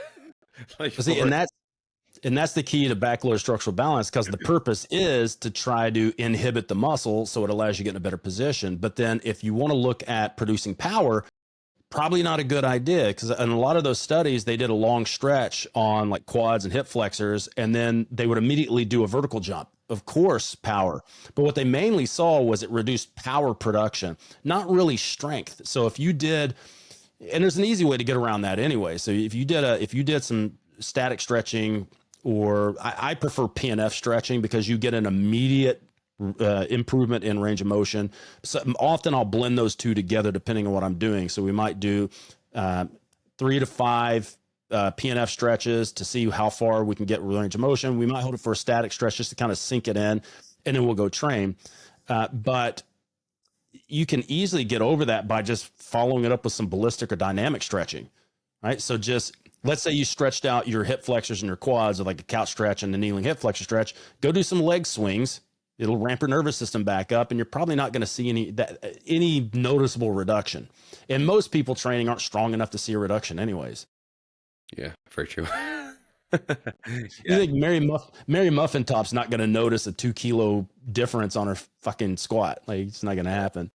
A: Like,
B: See, and that's the key to backload structural balance, because the purpose is to try to inhibit the muscle so it allows you to get in a better position. But then if you want to look at producing power, probably not a good idea, because in a lot of those studies, they did a long stretch on like quads and hip flexors, and then they would immediately do a vertical jump. Of course, power. But what they mainly saw was it reduced power production, not really strength. So if you did, and there's an easy way to get around that anyway. So if you did some static stretching, or I prefer PNF stretching, because you get an immediate improvement in range of motion. So often I'll blend those two together depending on what I'm doing. So we might do 3 to 5 PNF stretches to see how far we can get range of motion. We might hold it for a static stretch just to kind of sink it in, and then we'll go train. But you can easily get over that by just following it up with some ballistic or dynamic stretching, right? So just, let's say you stretched out your hip flexors and your quads with like a couch stretch and the kneeling hip flexor stretch. Go do some leg swings. It'll ramp your nervous system back up, and you're probably not going to see any noticeable reduction. And most people training aren't strong enough to see a reduction anyways.
A: Yeah, very true.
B: You think Mary Muffin Top's not going to notice a 2 kilo difference on her fucking squat? Like, it's not going to happen.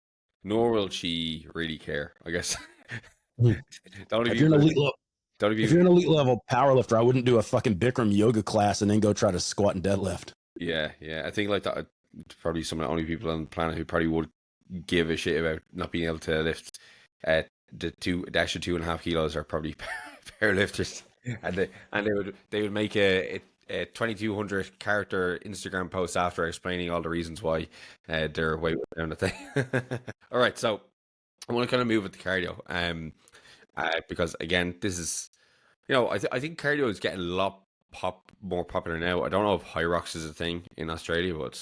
A: Nor will she really care, I guess.
B: If you're an elite level powerlifter, I wouldn't do a fucking Bikram yoga class and then go try to squat and deadlift.
A: Yeah. I think like that, probably some of the only people on the planet who probably would give a shit about not being able to lift the extra 2.5 kilos are probably powerlifters, and they would make a 2,200 character Instagram post after explaining all the reasons why they're way down the thing. All right, so I want to kind of move with the cardio, because again, this is, you know, I think cardio is getting a lot more popular now. I don't know if high rocks is a thing in Australia, but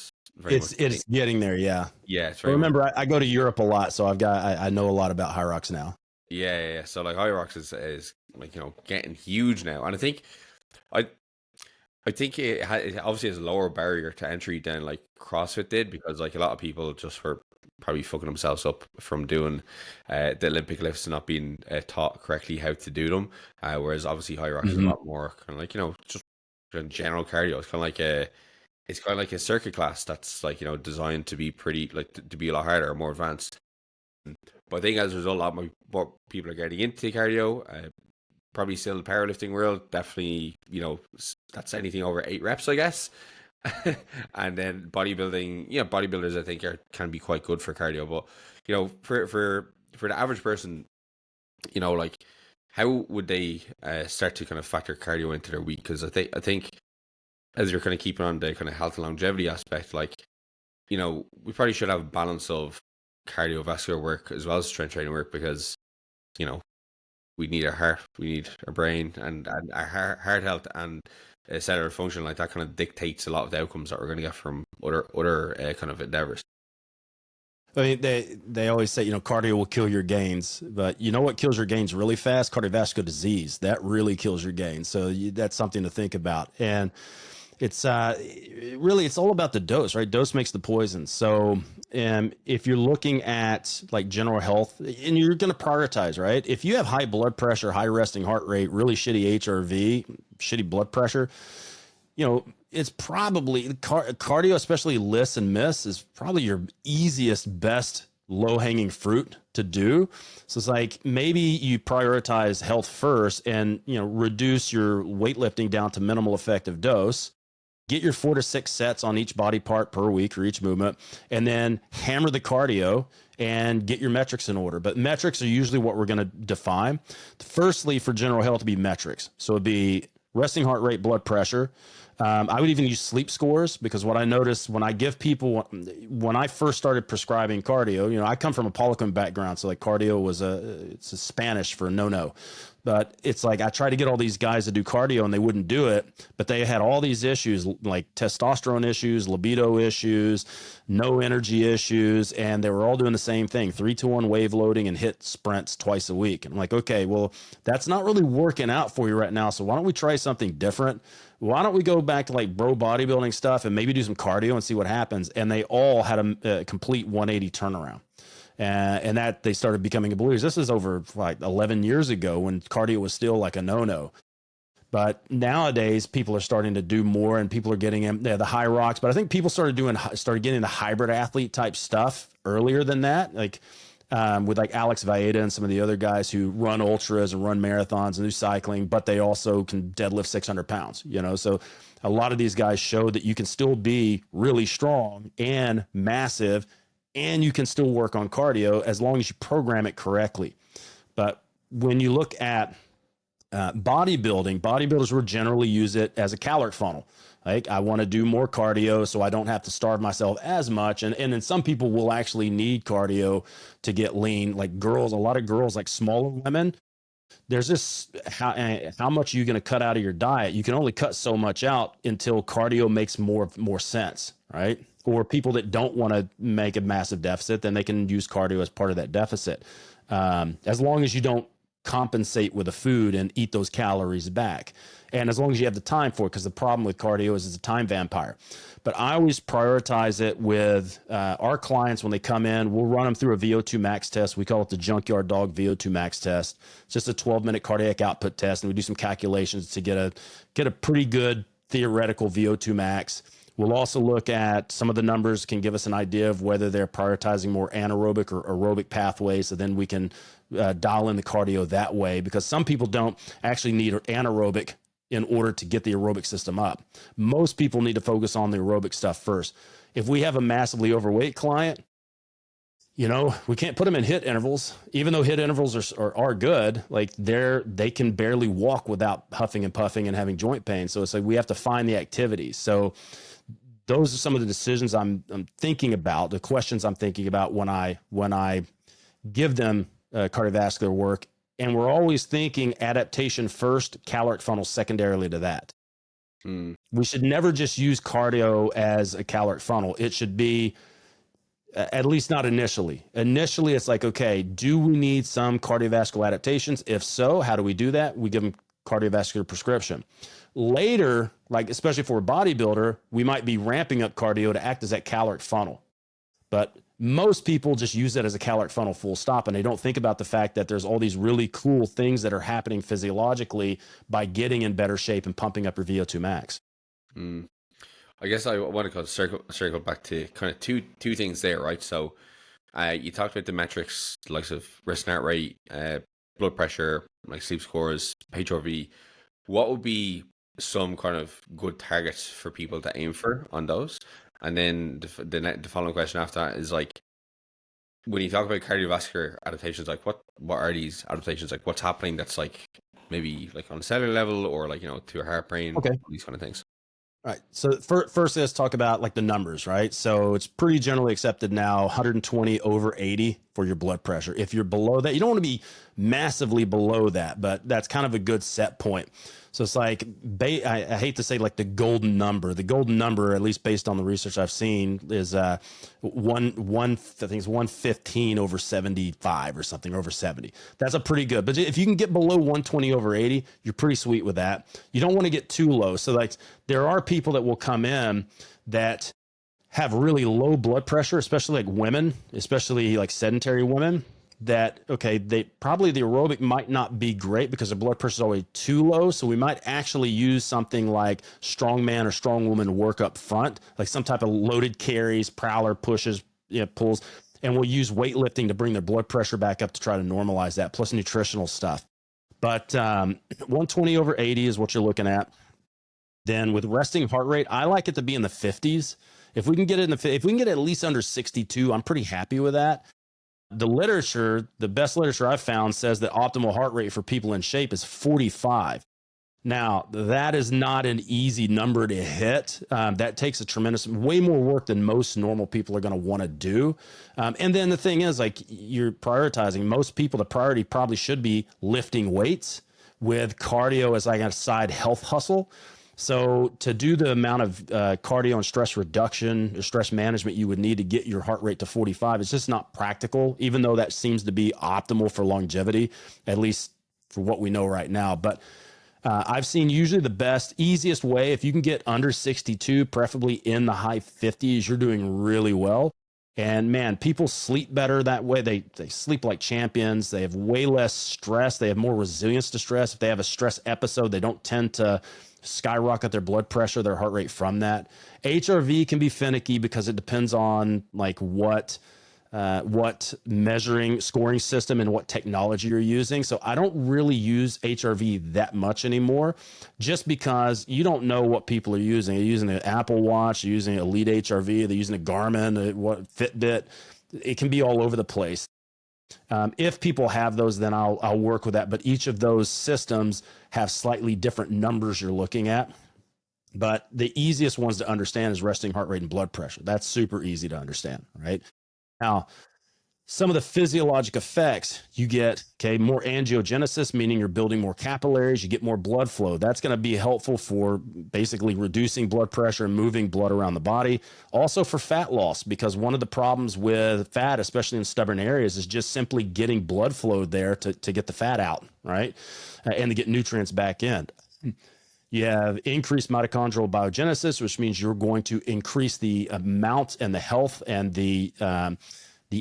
B: it's getting there. Yeah.
A: It's very
B: remember, I go to Europe a lot, so I know a lot about high rocks now.
A: Yeah. So like high rocks is like, you know, getting huge now, and I think I think it obviously has a lower barrier to entry than like CrossFit did, because like a lot of people just were probably fucking themselves up from doing the Olympic lifts and not being taught correctly how to do them. Whereas obviously high rocks is a
B: Mhm.
A: lot more kind of like, just in general cardio. It's kind of like a circuit class that's like, designed to be pretty like to be a lot harder or more advanced. But I think as a result, a lot more people are getting into cardio. Probably still the powerlifting world, definitely, that's anything over 8 reps, I guess. And then bodybuilding, bodybuilders I think can be quite good for cardio, but for the average person, like how would they start to kind of factor cardio into their week? Because I think as you're kind of keeping on the kind of health and longevity aspect, like we probably should have a balance of cardiovascular work as well as strength training work, because you know we need our heart, we need our brain, and our heart health and cellular function. Like that kind of dictates a lot of the outcomes that we're going to get from other kind of endeavors.
B: I mean, they always say, cardio will kill your gains, but you know what kills your gains really fast? Cardiovascular disease. That really kills your gains. So that's something to think about. And it's really, it's all about the dose, right? Dose makes the poison. So if you're looking at like general health, and you're going to prioritize, right? If you have high blood pressure, high resting heart rate, really shitty HRV, shitty blood pressure, it's probably cardio, especially lifts and miss, is probably your easiest, best low hanging fruit to do. So it's like maybe you prioritize health first and, reduce your weightlifting down to minimal effective dose. Get your 4 to 6 sets on each body part per week or each movement, and then hammer the cardio and get your metrics in order. But metrics are usually what we're going to define. Firstly, for general health, to be metrics. So it'd be resting heart rate, blood pressure. I would even use sleep scores, because what I noticed when I give people, when I first started prescribing cardio, I come from a Poliquin background. So like cardio was it's a Spanish for no. But it's like I try to get all these guys to do cardio and they wouldn't do it, but they had all these issues like testosterone issues, libido issues, no energy issues, and they were all doing the same thing, 3-to-1 wave loading and hit sprints twice a week. And I'm like, okay, well, that's not really working out for you right now. So why don't we try something different? Why don't we go back to like bro bodybuilding stuff and maybe do some cardio and see what happens? And they all had a complete 180 turnaround. And that they started becoming believers. This is over like 11 years ago when cardio was still like a no. But nowadays people are starting to do more, and people are getting in the high rocks. But I think people started getting the hybrid athlete type stuff earlier than that. Like with like Alex Vaeda and some of the other guys who run ultras and run marathons and do cycling, but they also can deadlift 600 pounds, So a lot of these guys show that you can still be really strong and massive, and you can still work on cardio as long as you program it correctly. But when you look at bodybuilders will generally use it as a caloric funnel. Like, I want to do more cardio so I don't have to starve myself as much. And then some people will actually need cardio to get lean. Like girls, a lot of girls, like smaller women, there's this, how much are you going to cut out of your diet? You can only cut so much out until cardio makes more sense, right? Or people that don't want to make a massive deficit, then they can use cardio as part of that deficit. As long as you don't compensate with a food and eat those calories back. And as long as you have the time for it, because the problem with cardio is it's a time vampire. But I always prioritize it with our clients when they come in. We'll run them through a VO2 max test. We call it the Junkyard Dog VO2 max test. It's just a 12-minute cardiac output test, and we do some calculations to get a pretty good theoretical VO2 max. We'll also look at some of the numbers, can give us an idea of whether they're prioritizing more anaerobic or aerobic pathways. So then we can dial in the cardio that way, because some people don't actually need anaerobic in order to get the aerobic system up. Most people need to focus on the aerobic stuff first. If we have a massively overweight client, we can't put them in HIIT intervals, even though HIIT intervals are good. Like they can barely walk without huffing and puffing and having joint pain. So it's like we have to find the activities. So those are some of the decisions I'm thinking about, the questions I'm thinking about when I give them cardiovascular work. And we're always thinking adaptation first, caloric funnel secondarily to that. We should never just use cardio as a caloric funnel. It should be, at least not initially. Initially, it's like, okay, do we need some cardiovascular adaptations? If so, how do we do that? We give them cardiovascular prescription. Later, like especially for a bodybuilder, we might be ramping up cardio to act as that caloric funnel. But most people just use that as a caloric funnel full stop, and they don't think about the fact that there's all these really cool things that are happening physiologically by getting in better shape and pumping up your VO2 max.
A: Mm. I guess I want to circle back to kind of two things there, right? So you talked about the metrics, likes of rest and heart rate, blood pressure, like sleep scores, HRV. What would be some kind of good targets for people to aim for on those? And then the following question after that is like, when you talk about cardiovascular adaptations, like what are these adaptations? Like what's happening that's like maybe like on a cellular level or like, to your heart, brain, these kind of things.
B: All right. So first, let's talk about like the numbers, right? So it's pretty generally accepted now 120 over 80 for your blood pressure. If you're below that, you don't want to be massively below that, but that's kind of a good set point. So it's like, I hate to say like the golden number. The golden number, at least based on the research I've seen, is I think it's 115 over 75 or something, over 70. That's a pretty good. But if you can get below 120 over 80, you're pretty sweet with that. You don't want to get too low. So like there are people that will come in that have really low blood pressure, especially like women, especially like sedentary women, that, okay, they probably the aerobic might not be great because their blood pressure is always too low. So we might actually use something like strongman or strongwoman work up front, like some type of loaded carries, prowler pushes, pulls, and we'll use weightlifting to bring their blood pressure back up to try to normalize that, plus nutritional stuff. But 120 over 80 is what you're looking at. Then with resting heart rate, I like it to be in the 50s. If we can get it if we can get it at least under 62, I'm pretty happy with that. The literature, the best literature I've found says that optimal heart rate for people in shape is 45. Now, that is not an easy number to hit. That takes way more work than most normal people are going to want to do. And then the thing is, like, you're prioritizing. Most people, the priority probably should be lifting weights with cardio as like a side health hustle. So to do the amount of cardio and stress reduction or stress management you would need to get your heart rate to 45, it's just not practical, even though that seems to be optimal for longevity, at least for what we know right now. But I've seen usually the best, easiest way, if you can get under 62, preferably in the high 50s, you're doing really well. And man, people sleep better that way. They sleep like champions. They have way less stress. They have more resilience to stress. If they have a stress episode, they don't tend to skyrocket their blood pressure, their heart rate from that. HRV can be finicky because it depends on like what measuring scoring system and what technology you're using. So I don't really use HRV that much anymore, just because you don't know what people are using. They're using an Apple Watch, they're using Elite HRV, they're using a Garmin, Fitbit. It can be all over the place. If people have those, then I'll work with that. But each of those systems have slightly different numbers you're looking at. But the easiest ones to understand is resting heart rate and blood pressure. That's super easy to understand, right? Now, some of the physiologic effects you get, more angiogenesis, meaning you're building more capillaries, you get more blood flow. That's going to be helpful for basically reducing blood pressure and moving blood around the body. Also for fat loss, because one of the problems with fat, especially in stubborn areas, is just simply getting blood flow there to get the fat out, right? And to get nutrients back in. You have increased mitochondrial biogenesis, which means you're going to increase the amount and the health and the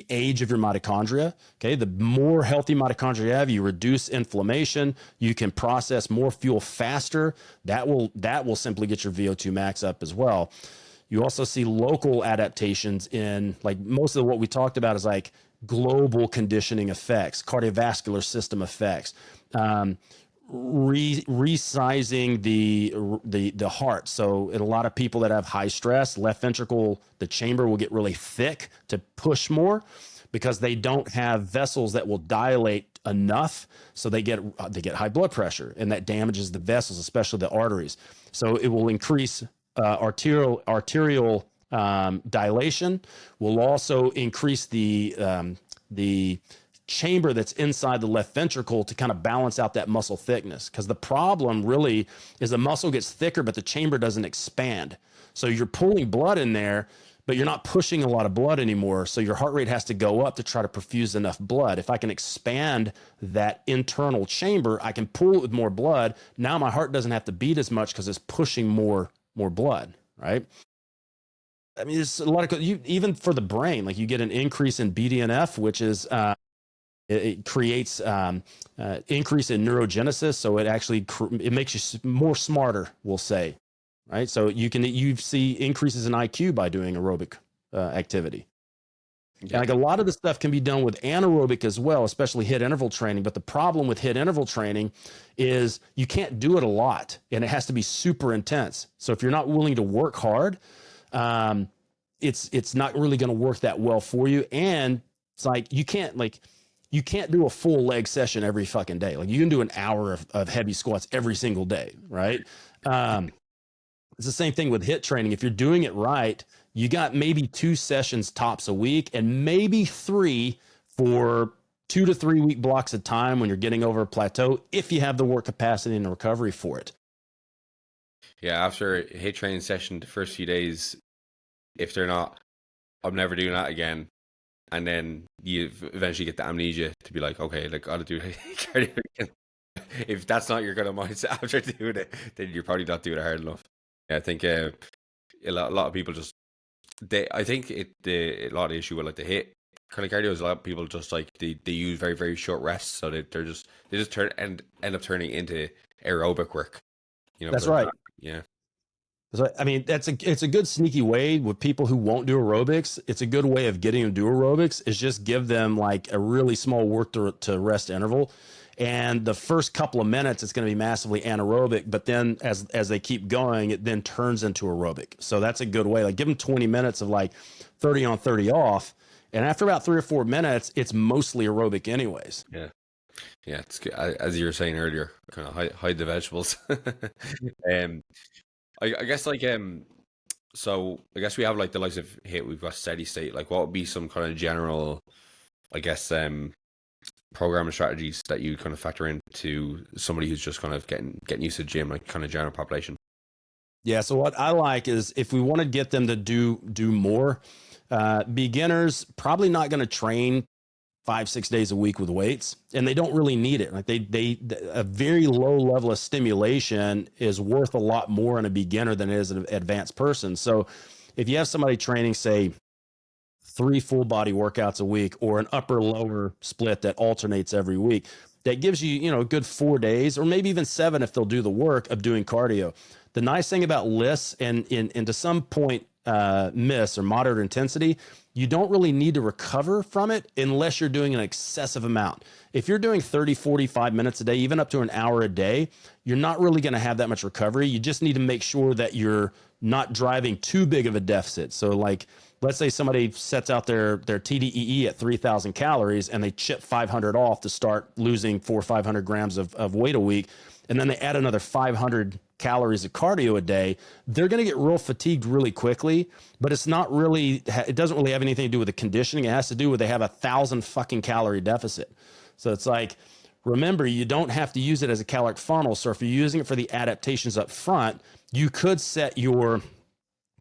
B: age of your mitochondria. Okay, the more healthy mitochondria you have, you reduce inflammation. You can process more fuel faster. That will simply get your VO2 max up as well. You also see local adaptations in, like, most of what we talked about is like global conditioning effects, cardiovascular system effects. Resizing the heart. So in a lot of people that have high stress, left ventricle, the chamber will get really thick to push more because they don't have vessels that will dilate enough. So they get high blood pressure, and that damages the vessels, especially the arteries. So it will increase arterial dilation. Will also increase the chamber that's inside the left ventricle to kind of balance out that muscle thickness. Because the problem really is the muscle gets thicker, but the chamber doesn't expand. So you're pulling blood in there, but you're not pushing a lot of blood anymore. So your heart rate has to go up to try to perfuse enough blood. If I can expand that internal chamber, I can pull it with more blood. Now my heart doesn't have to beat as much because it's pushing more blood, right? I mean, there's a lot of even for the brain, like you get an increase in BDNF, which is it creates increase in neurogenesis. So it actually it makes you more smarter, we'll say, right? So you see increases in IQ by doing aerobic activity. Yeah. Like a lot of the stuff can be done with anaerobic as well, especially HIIT interval training. But the problem with HIIT interval training is you can't do it a lot, and it has to be super intense. So if you're not willing to work hard, it's not really going to work that well for you. And it's like you can't do a full leg session every fucking day. Like you can do an hour of heavy squats every single day, right? It's the same thing with HIIT training. If you're doing it right, you got maybe 2 sessions tops a week, and maybe 3 for 2 to 3 week blocks of time when you're getting over a plateau, if you have the work capacity and the recovery for it.
A: Yeah, after a HIIT training session, the first few days, if they're not, I'm never doing that again. And then you eventually get the amnesia to be like, okay, like, I gotta do cardio again. If that's not your kind of mindset after doing it, then you're probably not doing it hard enough. Yeah, I think a lot of people just, I think a lot of the issue with like the HIIT kind of cardio is a lot of people just like they use very, very short rests, so they just end up turning into aerobic work. You know,
B: that's right.
A: Yeah.
B: So, I mean, it's a good sneaky way with people who won't do aerobics. It's a good way of getting them to do aerobics is just give them like a really small work to rest interval. And the first couple of minutes, it's going to be massively anaerobic. But then as they keep going, it then turns into aerobic. So that's a good way. Like give them 20 minutes of like 30 on, 30 off. And after about 3 or 4 minutes, it's mostly aerobic anyways.
A: Yeah. Yeah. It's good. As you were saying earlier, kind of hide the vegetables. I guess like so I guess we have like the likes of HIIT, we've got steady state. Like what would be some kind of general, I guess, programming strategies that you kind of factor into somebody who's just kind of getting used to the gym, like kind of general population?
B: Yeah. So what I like is if we want to get them to do more, beginners probably not going to train 5-6 days a week with weights, and they don't really need it. Like a very low level of stimulation is worth a lot more in a beginner than it is an advanced person. So if you have somebody training, say 3 full body workouts a week or an upper lower split that alternates every week, that gives you, a good 4 days or maybe even 7 if they'll do the work of doing cardio. The nice thing about LISS and to some point miss or moderate intensity, you don't really need to recover from it unless you're doing an excessive amount. If you're doing 30, 45 minutes a day, even up to an hour a day, you're not really going to have that much recovery. You just need to make sure that you're not driving too big of a deficit. So like, let's say somebody sets out their TDEE at 3,000 calories and they chip 500 off to start losing 400 or 500 grams of weight a week. And then they add another 500 calories of cardio a day, they're going to get real fatigued really quickly, but it doesn't really have anything to do with the conditioning. It has to do with they have 1,000 fucking calorie deficit. So it's like, remember, you don't have to use it as a caloric funnel. So if you're using it for the adaptations up front, you could set your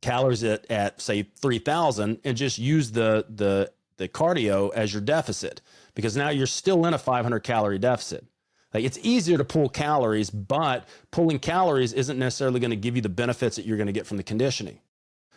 B: calories at say 3,000 and just use the cardio as your deficit, because now you're still in a 500 calorie deficit. Like it's easier to pull calories, but pulling calories isn't necessarily going to give you the benefits that you're going to get from the conditioning.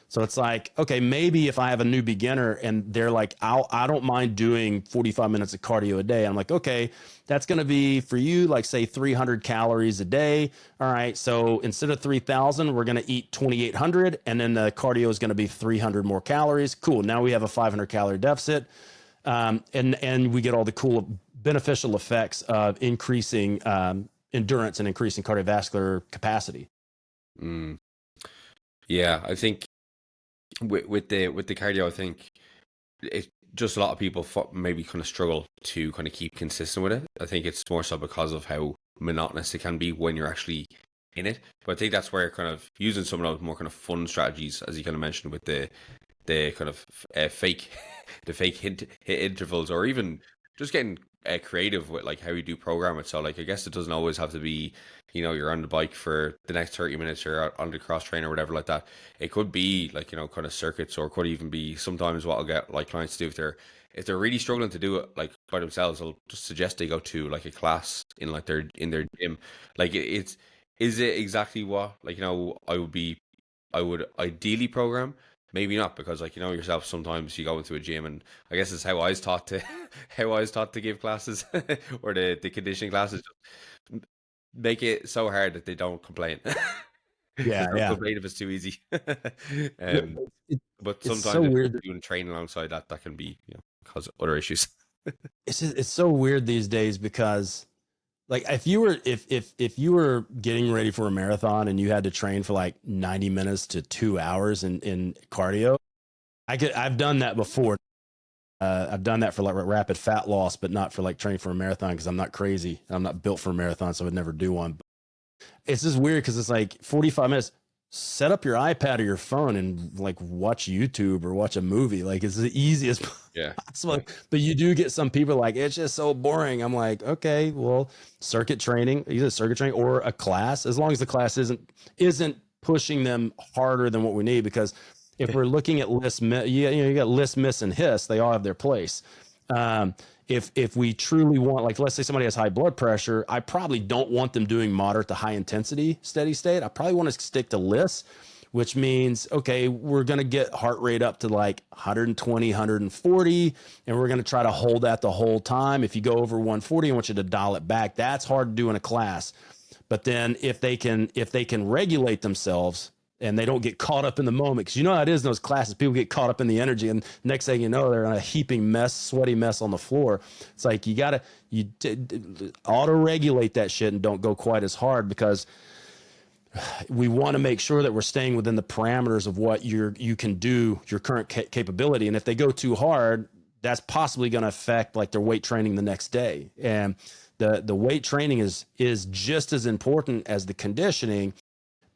B: So it's like, okay, maybe if I have a new beginner and they're like, I don't mind doing 45 minutes of cardio a day. I'm like, okay, that's going to be for you, like say 300 calories a day. All right. So instead of 3,000, we're going to eat 2,800 and then the cardio is going to be 300 more calories. Cool. Now we have a 500 calorie deficit. And we get all the cool beneficial effects of increasing endurance and increasing cardiovascular capacity.
A: Yeah, I think with the cardio, I think it just a lot of people maybe kind of struggle to kind of keep consistent with it. I think it's more so because of how monotonous it can be when you're actually in it. But I think that's where kind of using some of those more kind of fun strategies, as you kind of mentioned, with the kind of fake HIIT intervals, or even just getting creative with like how you do program it. So like I guess it doesn't always have to be, you're on the bike for the next 30 minutes or on the cross train or whatever like that. It could be like, kind of circuits, or it could even be sometimes what I'll get like clients to do if they're really struggling to do it like by themselves, I'll just suggest they go to like a class in like their gym. Like it's is it exactly what like I would ideally program. Maybe not, because like yourself, sometimes you go into a gym, and I guess it's how I was taught to how I was taught to give classes or the conditioning classes. Make it so hard that they don't complain. They
B: Yeah,
A: don't
B: yeah.
A: complain if it's too easy.
B: Yeah,
A: um,
B: it,
A: but
B: it's so
A: sometimes if
B: weird.
A: you're doing training alongside that, that can be cause other issues.
B: It's so weird these days because like if you were getting ready for a marathon and you had to train for like 90 minutes to 2 hours in cardio, I've done that before. I've done that for like rapid fat loss, but not for like training for a marathon because I'm not crazy. I'm not built for a marathon, so I would never do one. It's just weird because it's like 45 minutes. Set up your iPad or your phone and like watch YouTube or watch a movie. Like it's the easiest
A: Yeah.
B: possible. But you do get some people like it's just so boring. I'm like, okay, well, circuit training, either circuit training or a class, as long as the class isn't pushing them harder than what we need. Because if we're looking at you got list, miss, and hiss, they all have their place. Um, if we truly want, like, let's say somebody has high blood pressure, I probably don't want them doing moderate to high intensity steady state. I probably want to stick to lists, which means, okay, we're going to get heart rate up to like 120, 140, and we're going to try to hold that the whole time. If you go over 140, I want you to dial it back. That's hard to do in a class. But then if they can regulate themselves and they don't get caught up in the moment, because you know how it is in those classes, people get caught up in the energy, and next thing you know, they're in a heaping mess, sweaty mess on the floor. It's like you auto regulate that shit and don't go quite as hard, because we want to make sure that we're staying within the parameters of what you can do, your current capability. And if they go too hard, that's possibly going to affect like their weight training the next day. And the weight training is just as important as the conditioning.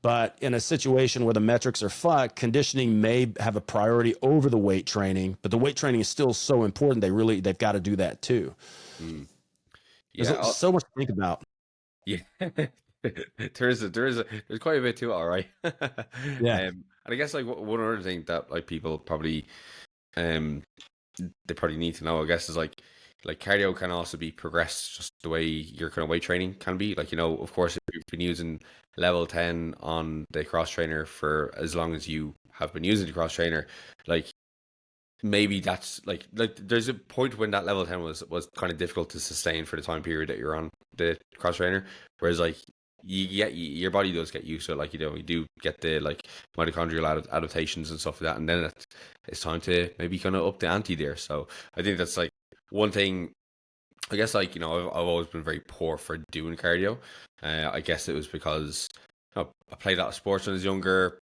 B: But in a situation where the metrics are fucked, conditioning may have a priority over the weight training, but the weight training is still so important. They've got to do that too.
A: Mm.
B: There's
A: Yeah.
B: so much to think about.
A: Yeah. There's quite a bit to it, all right.
B: Yeah.
A: And I guess like one other thing that like people probably um they probably need to know, I guess, is like cardio can also be progressed just the way your kind of weight training can be. Like, of course, if you've been using level 10 on the cross trainer for as long as you have been using the cross trainer, like maybe that's like there's a point when that level 10 was kind of difficult to sustain for the time period that you're on the cross trainer, whereas like your body does get used to it. Like, you do get the like mitochondrial adaptations and stuff like that, and then it's time to maybe kind of up the ante there. So I think that's like one thing. I guess like I've always been very poor for doing cardio. I guess it was because I played a lot of sports when I was younger,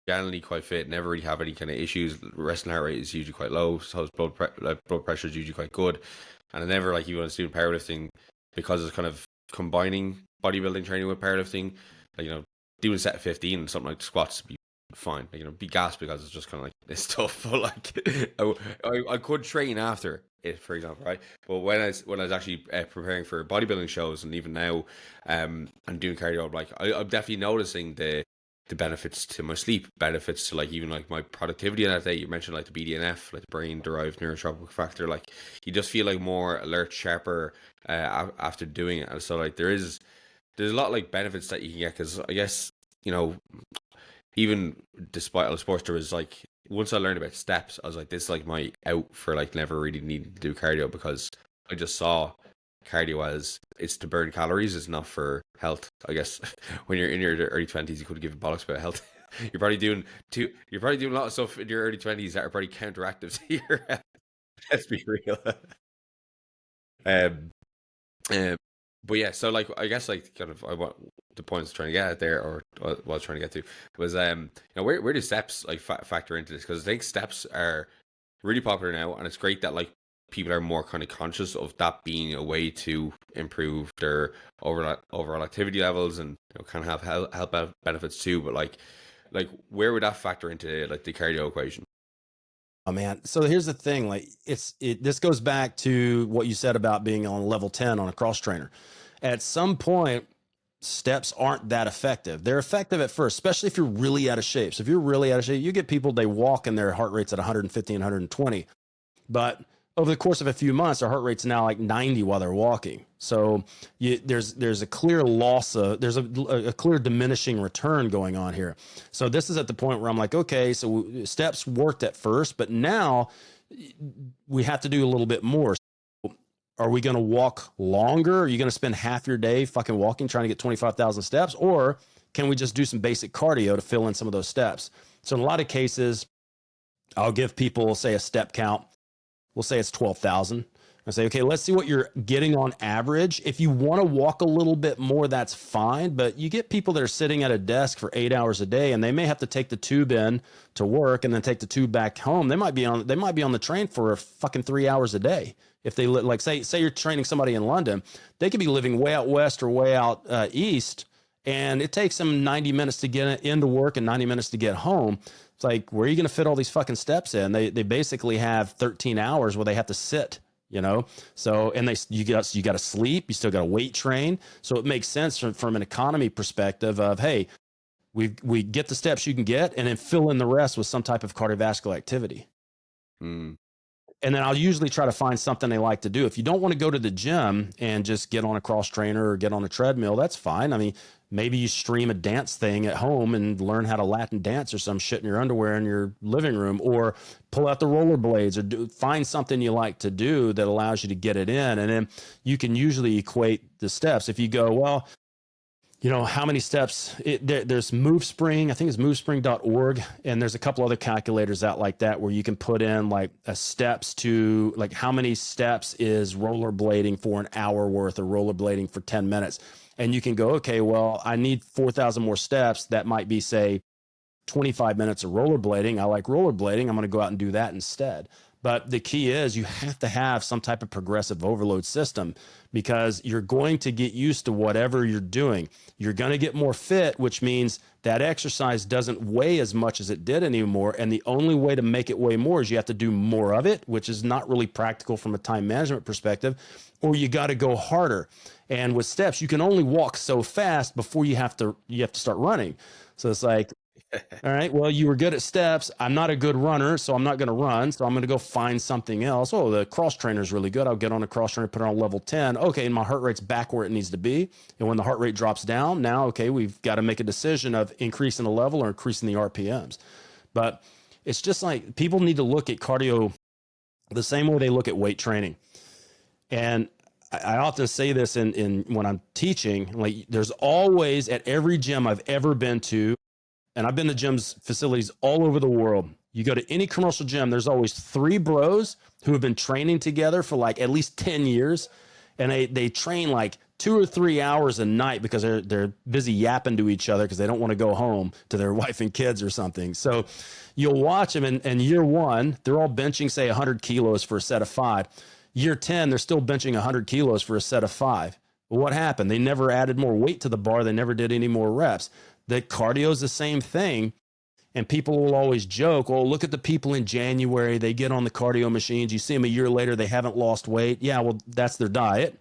A: generally quite fit, never really have any kind of issues. Resting heart rate is usually quite low, so blood pressure is usually quite good. And I never, like, even when I was doing powerlifting, because it's kind of combining bodybuilding training with powerlifting, like, doing a set of 15 and something like squats would be fine. Like, be gassed because it's just kind of like it's tough. But like I could train after it, for example, right? But when I was actually preparing for bodybuilding shows, and even now, and doing cardio, like I'm definitely noticing the benefits to my sleep, benefits to like even like my productivity on that day. You mentioned like the BDNF, like the brain derived neurotropic factor. Like you just feel like more alert, sharper after doing it. And so like there's a lot of like benefits that you can get, because I guess even despite all the sports, there was like once I learned about steps, I was like, this is like my out for like never really needing to do cardio, because I just saw cardio as it's to burn calories, it's not for health. I guess when you're in your early 20s, you could give a bollocks about health. You're probably doing a lot of stuff in your early 20s that are probably counteractive to your health. Let's be real. um, um, but yeah, so like I guess like kind of what the points trying to get at there, or what I was trying to get to, was where do steps like factor into this? Because I think steps are really popular now, and it's great that like people are more kind of conscious of that being a way to improve their overall activity levels, and kind of have health benefits too. But like where would that factor into like the cardio equation?
B: Oh man. So here's the thing, like this goes back to what you said about being on level 10 on a cross trainer. At some point, steps aren't that effective. They're effective at first, especially if you're really out of shape. So if you're really out of shape, you get people, they walk and their heart rate's at 150 and 120. But over the course of a few months, their heart rate's now like 90 while they're walking. So there's a clear loss of, there's a clear diminishing return going on here. So this is at the point where I'm like, okay, so steps worked at first, but now we have to do a little bit more. Are we going to walk longer? Are you going to spend half your day fucking walking, trying to get 25,000 steps? Or can we just do some basic cardio to fill in some of those steps? So in a lot of cases, I'll give people, say, a step count. We'll say it's 12,000. I say, okay, let's see what you're getting on average. If you want to walk a little bit more, that's fine. But you get people that are sitting at a desk for 8 hours a day, and they may have to take the tube in to work and then take the tube back home. They might be on the train for fucking 3 hours a day. If they like, say you're training somebody in London, they could be living way out west or way out east, and it takes them 90 minutes to get into work and 90 minutes to get home. It's like, where are you going to fit all these fucking steps in? They basically have 13 hours where they have to sit, you know? So, and you got to sleep, you still got to weight train. So it makes sense from an economy perspective of, hey, we get the steps you can get and then fill in the rest with some type of cardiovascular activity.
A: Mm.
B: And then I'll usually try to find something they like to do. If you don't want to go to the gym and just get on a cross trainer or get on a treadmill, that's fine. I mean, maybe you stream a dance thing at home and learn how to Latin dance or some shit in your underwear in your living room, or pull out the rollerblades, or find something you like to do that allows you to get it in. And then you can usually equate the steps. If you go, well, you know, how many steps, there's MoveSpring, I think it's movespring.org. And there's a couple other calculators out like that where you can put in like a steps to like how many steps is rollerblading for an hour worth or rollerblading for 10 minutes. And you can go, okay, well, I need 4,000 more steps. That might be, say, 25 minutes of rollerblading. I like rollerblading. I'm going to go out and do that instead. But the key is you have to have some type of progressive overload system, because you're going to get used to whatever you're doing. You're going to get more fit, which means that exercise doesn't weigh as much as it did anymore. And the only way to make it weigh more is you have to do more of it, which is not really practical from a time management perspective, or you got to go harder. And with steps, you can only walk so fast before you have to start running. So it's like, all right, well, you were good at steps. I'm not a good runner, so I'm not going to run. So I'm going to go find something else. Oh, the cross trainer is really good. I'll get on a cross trainer, put it on level 10. Okay, and my heart rate's back where it needs to be. And when the heart rate drops down, now, okay, we've got to make a decision of increasing the level or increasing the RPMs. But it's just like people need to look at cardio the same way they look at weight training. And I often say this in when I'm teaching, like there's always at every gym I've ever been to, and I've been to gyms, facilities all over the world. You go to any commercial gym, there's always 3 bros who have been training together for like at least 10 years. And they train like 2 or 3 hours a night because they're busy yapping to each other because they don't want to go home to their wife and kids or something. So you'll watch them, and year 1, they're all benching, say, 100 kilos for a set of 5. Year 10, they're still benching 100 kilos for a set of 5. But what happened? They never added more weight to the bar. They never did any more reps. The cardio is the same thing. And people will always joke, oh, look at the people in January. They get on the cardio machines. You see them a year later, they haven't lost weight. Yeah, well, that's their diet.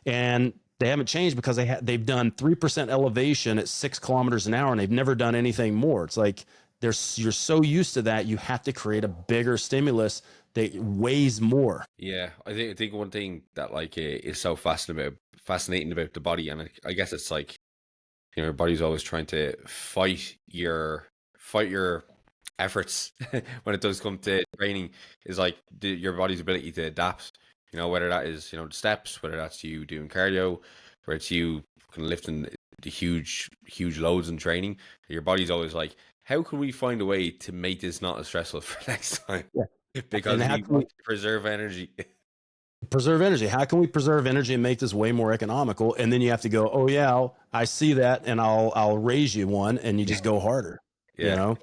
B: And they haven't changed because they've done 3% elevation at 6 kilometers an hour, and they've never done anything more. It's like you're so used to that, you have to create a bigger stimulus that weighs more.
A: Yeah, I think one thing that like is so fascinating about the body, and I guess it's like, you know, your body's always trying to fight your efforts when it does come to training, is like your body's ability to adapt. You know, whether that is, you know, the steps, whether that's you doing cardio, whether it's you kind of lifting the huge loads in training. Your body's always like, how can we find a way to make this not as stressful for next time? Yeah. Because we want to preserve energy.
B: Preserve energy. How can we preserve energy and make this way more economical? And then you have to go, oh yeah, I see that, and I'll raise you one, and you just go harder.
A: Yeah,
B: you know,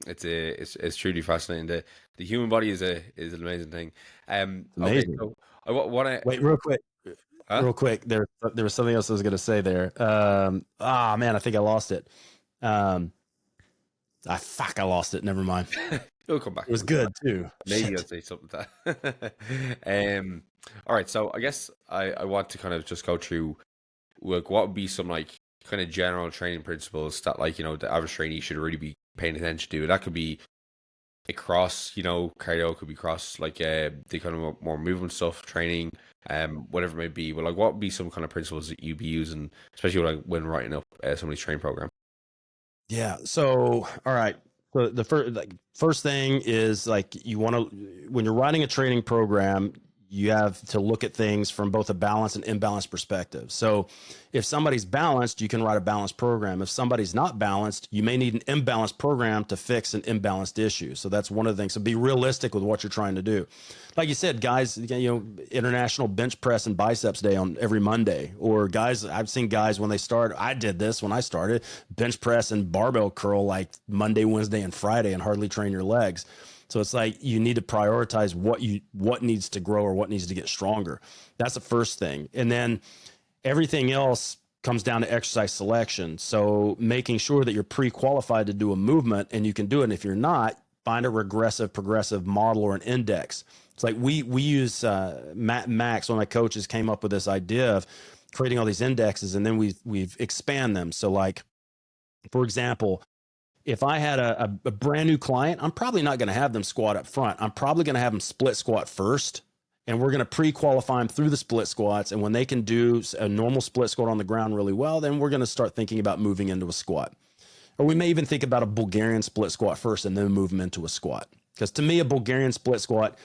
A: it's truly fascinating. The human body is an amazing thing.
B: Amazing.
A: Okay, so
B: wait real quick. Real quick. There was something else I was going to say there. Man, I think I lost it. I lost it. Never mind.
A: It'll come back.
B: It was good too.
A: Maybe I'll
B: Shit.
A: say something to that. All right. So I guess I want to kind of just go through like what would be some like kind of general training principles that like the average trainee should really be paying attention to. That could be across cardio, could be cross like the kind of more movement stuff, training, whatever it may be. But like, what would be some kind of principles that you'd be using, especially like when writing up somebody's training program?
B: Yeah. So, all right. So the first thing is like you want to, when you're writing a training program, you have to look at things from both a balanced and imbalanced perspective. So if somebody's balanced, you can write a balanced program. If somebody's not balanced, you may need an imbalanced program to fix an imbalanced issue. So that's one of the things. So be realistic with what you're trying to do. Like you said, guys, International Bench Press and Biceps Day on every Monday, or guys, I've seen guys when they start, I did this when I started, bench press and barbell curl like Monday, Wednesday, and Friday and hardly train your legs. So it's like you need to prioritize what needs to grow or what needs to get stronger. That's the first thing. And then everything else comes down to exercise selection. So making sure that you're pre-qualified to do a movement and you can do it. And if you're not, find a regressive, progressive model or an index. It's like we use Max, one of my coaches, came up with this idea of creating all these indexes, and then we've expand them. So like, for example, if I had a brand new client, I'm probably not going to have them squat up front. I'm probably going to have them split squat first, and we're going to pre-qualify them through the split squats. And when they can do a normal split squat on the ground really well, then we're going to start thinking about moving into a squat. Or we may even think about a Bulgarian split squat first and then move them into a squat. Because to me, a Bulgarian split squat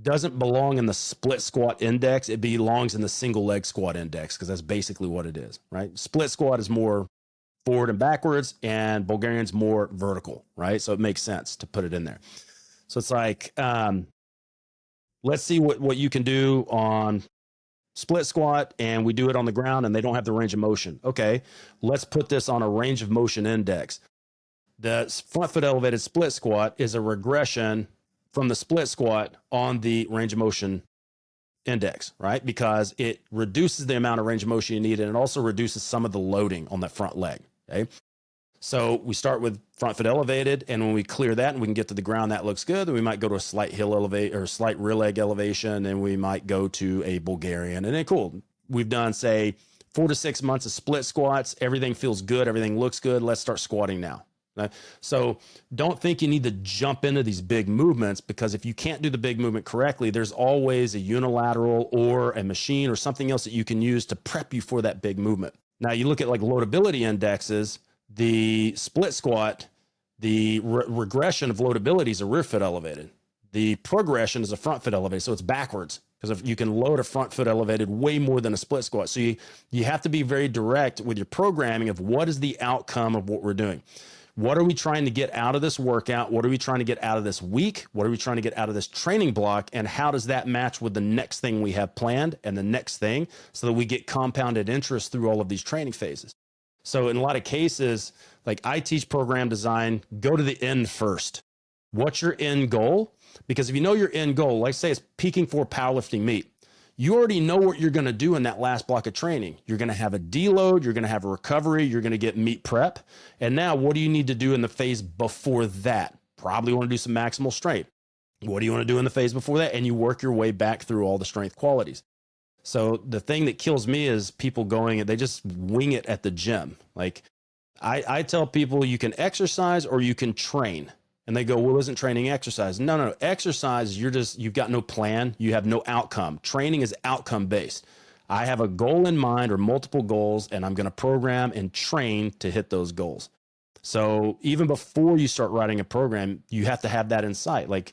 B: doesn't belong in the split squat index. It belongs in the single leg squat index, because that's basically what it is, right? Split squat is more forward and backwards, and Bulgarian's more vertical, right? So it makes sense to put it in there. So it's like, let's see what you can do on split squat, and we do it on the ground and they don't have the range of motion. Okay, let's put this on a range of motion index. The front foot elevated split squat is a regression from the split squat on the range of motion index, right? Because it reduces the amount of range of motion you need, and it also reduces some of the loading on that front leg. Okay. So we start with front foot elevated, and when we clear that and we can get to the ground, that looks good. Then we might go to a slight heel elevate or slight rear leg elevation, and we might go to a Bulgarian. And then cool, we've done say 4 to 6 months of split squats. Everything feels good. Everything looks good. Let's start squatting now. So don't think you need to jump into these big movements, because if you can't do the big movement correctly, there's always a unilateral or a machine or something else that you can use to prep you for that big movement. Now you look at like loadability indexes, the split squat, the regression of loadability is a rear foot elevated. The progression is a front foot elevated. So it's backwards, because if you can load a front foot elevated way more than a split squat. So you have to be very direct with your programming of what is the outcome of what we're doing. What are we trying to get out of this workout? What are we trying to get out of this week? What are we trying to get out of this training block? And how does that match with the next thing we have planned and the next thing, so that we get compounded interest through all of these training phases? So in a lot of cases, like I teach program design, go to the end first. What's your end goal? Because if you know your end goal, like say it's peaking for powerlifting meet, you already know what you're going to do in that last block of training. You're going to have a deload, you're going to have a recovery, you're going to get meet prep. And now what do you need to do in the phase before that? Probably want to do some maximal strength. What do you want to do in the phase before that? And you work your way back through all the strength qualities. So the thing that kills me is people going, they just wing it at the gym. Like I tell people you can exercise or you can train. And they go, well, isn't training exercise? No. Exercise, you've got no plan. You have no outcome. Training is outcome based. I have a goal in mind or multiple goals, and I'm going to program and train to hit those goals. So even before you start writing a program, you have to have that in sight. Like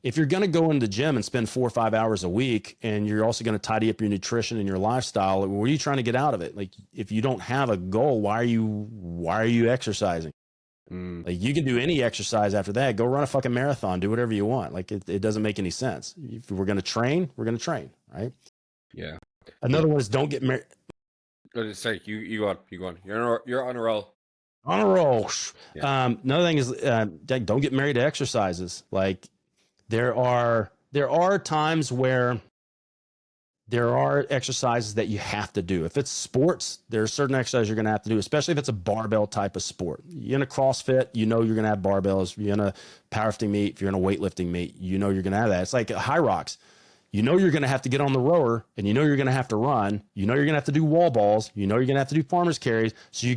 B: if you're going to go into the gym and spend 4 or 5 hours a week, and you're also going to tidy up your nutrition and your lifestyle, what are you trying to get out of it? Like if you don't have a goal, why are you exercising? Like you can do any exercise after that. Go run a fucking marathon, do whatever you want. Like it doesn't make any sense. If we're going to train, we're going to train. Right.
A: Yeah.
B: Another one is don't get married.
A: Sorry, you go on. You're on a roll.
B: On a roll.
A: Yeah.
B: Another thing is don't get married to exercises. Like there are times where there are exercises that you have to do. If it's sports, there are certain exercises you're going to have to do, especially if it's a barbell type of sport. You're in a CrossFit, you know you're going to have barbells. If you're in a powerlifting meet, if you're in a weightlifting meet, you know you're going to have that. It's like high rocks. You know you're going to have to get on the rower, and you know you're going to have to run. You know you're going to have to do wall balls. You know you're going to have to do farmer's carries. So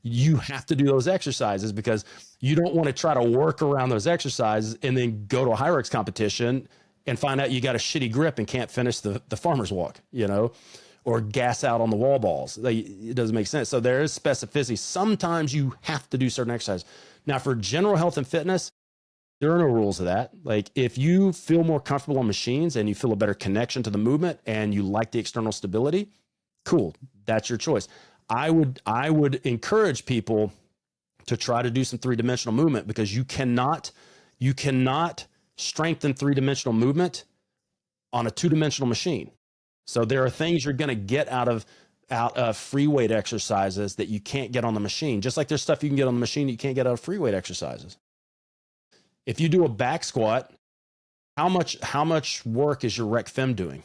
B: you have to do those exercises because you don't want to try to work around those exercises and then go to a high rocks competition and find out you got a shitty grip and can't finish the farmer's walk, or gas out on the wall balls. It doesn't make sense. So there is specificity. Sometimes you have to do certain exercises. Now, for general health and fitness, there are no rules of that. Like if you feel more comfortable on machines and you feel a better connection to the movement and you like the external stability, cool. That's your choice. I would encourage people to try to do some three-dimensional movement because you cannot strengthen three-dimensional movement on a two-dimensional machine. So there are things you're going to get out of free weight exercises that you can't get on the machine. Just like there's stuff you can get on the machine that you can't get out of free weight exercises. If you do a back squat, how much work is your rec fem doing?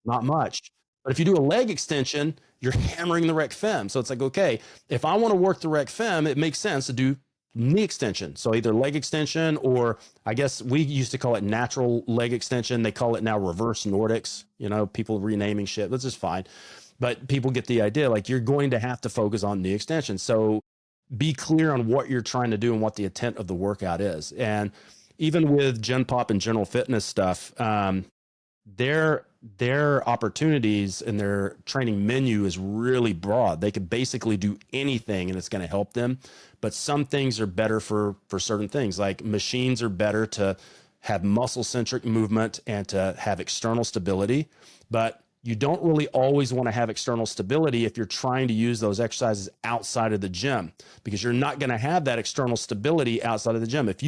B: Not much. But if you do a leg extension, you're hammering the rec fem. So it's like, okay, if I want to work the rec fem, it makes sense to do knee extension. So either leg extension, or I guess we used to call it natural leg extension. They call it now reverse Nordics. People renaming shit. That's just fine. But people get the idea. Like you're going to have to focus on knee extension. So be clear on what you're trying to do and what the intent of the workout is. And even with Gen Pop and general fitness stuff, their opportunities and their training menu is really broad. They could basically do anything and it's going to help them. But some things are better for certain things. Like machines are better to have muscle centric movement and to have external stability. But you don't really always want to have external stability if you're trying to use those exercises outside of the gym, because you're not going to have that external stability outside of the gym. If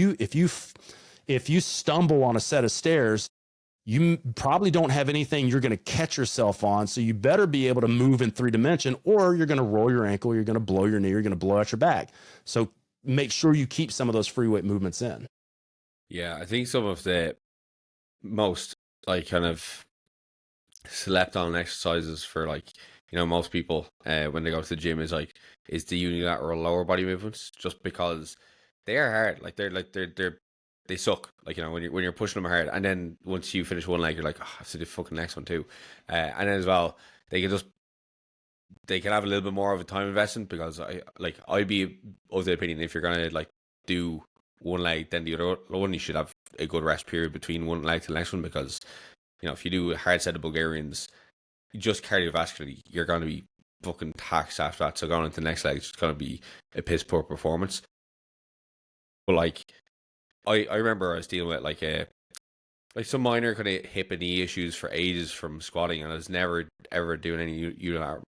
B: you stumble on a set of stairs, you probably don't have anything you're going to catch yourself on. So you better be able to move in 3-dimension, or you're going to roll your ankle, you're going to blow your knee, you're going to blow out your back. So make sure you keep some of those free weight movements in.
A: Yeah, I think some of the most kind of slept on exercises for most people when they go to the gym is the unilateral lower body movements, just because they are hard. They suck. When you're pushing them hard, and then once you finish one leg, you're like, oh, I have to do the fucking next one too. And then as well, they can have a little bit more of a time investment, because I'd be of the opinion, if you're gonna do one leg, then the other one, you should have a good rest period between one leg to the next one, because if you do a hard set of Bulgarians, just cardiovascularly, you're going to be fucking taxed after that. So going into the next leg, it's just going to be a piss poor performance. But I remember I was dealing with some minor kind of hip and knee issues for ages from squatting, and I was never ever doing any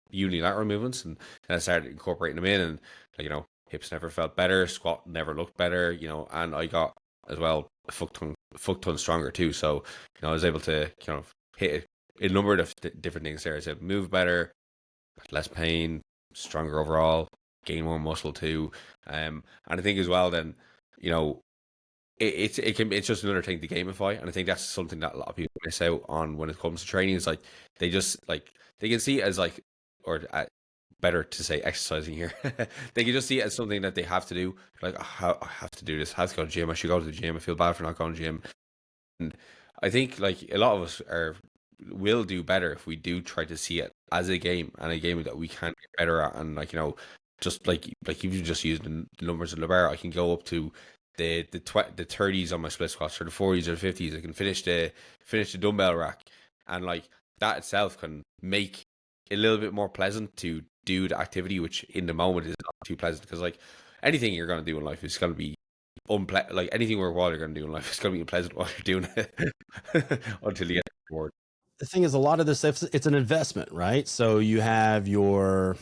A: unilateral movements, and then I started incorporating them in, and hips never felt better, squat never looked better, and I got as well a fuck ton stronger too. So I was able to kind of hit a number of different things there. I said move better, less pain, stronger overall, gain more muscle too. And I think as well then, it's just another thing to gamify, and I think that's something that a lot of people miss out on when it comes to training. Is they just they can see it as better to say exercising here. They can just see it as something that they have to do. I have to do this. I have to go to the gym. I should go to the gym. I feel bad for not going to the gym. And I think a lot of us will do better if we do try to see it as a game, and a game that we can get better at. And just like if you just use the numbers of the bar, I can go up to the 30s on my split squats, or the 40s or the 50s. I can finish the dumbbell rack, and that itself can make it a little bit more pleasant to do the activity, which in the moment is not too pleasant, because anything you're going to do in life is going to be unpleasant. Anything worthwhile you're going to do in life is going to be unpleasant while you're doing it until you get bored.
B: The thing is, a lot of this, it's an investment, right? So you have your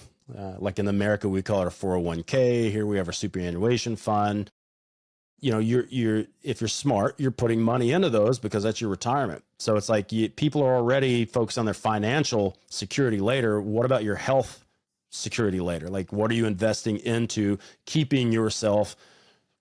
B: in America we call it a 401k. Here we have our superannuation fund. You're if you're smart, you're putting money into those because that's your retirement. So it's people are already focused on their financial security later. What about your health security later? What are you investing into keeping yourself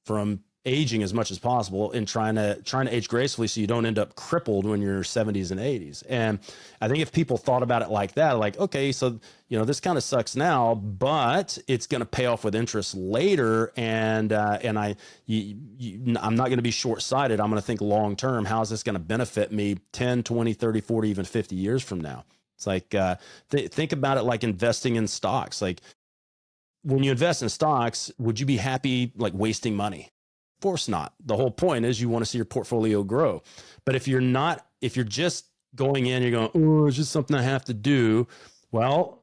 B: from aging as much as possible and trying to age gracefully so you don't end up crippled when you're 70s and 80s. And I think if people thought about it like that, like, okay, so this kind of sucks now, but it's going to pay off with interest later. And I'm not going to be short-sighted. I'm going to think long-term. How is this going to benefit me 10, 20, 30, 40, even 50 years from now? It's like, think about it like investing in stocks. Like, when you invest in stocks, would you be happy like wasting money? Of course not. The whole point is you want to see your portfolio grow. But if you're just going in, you're going, oh, it's just something I have to do. Well,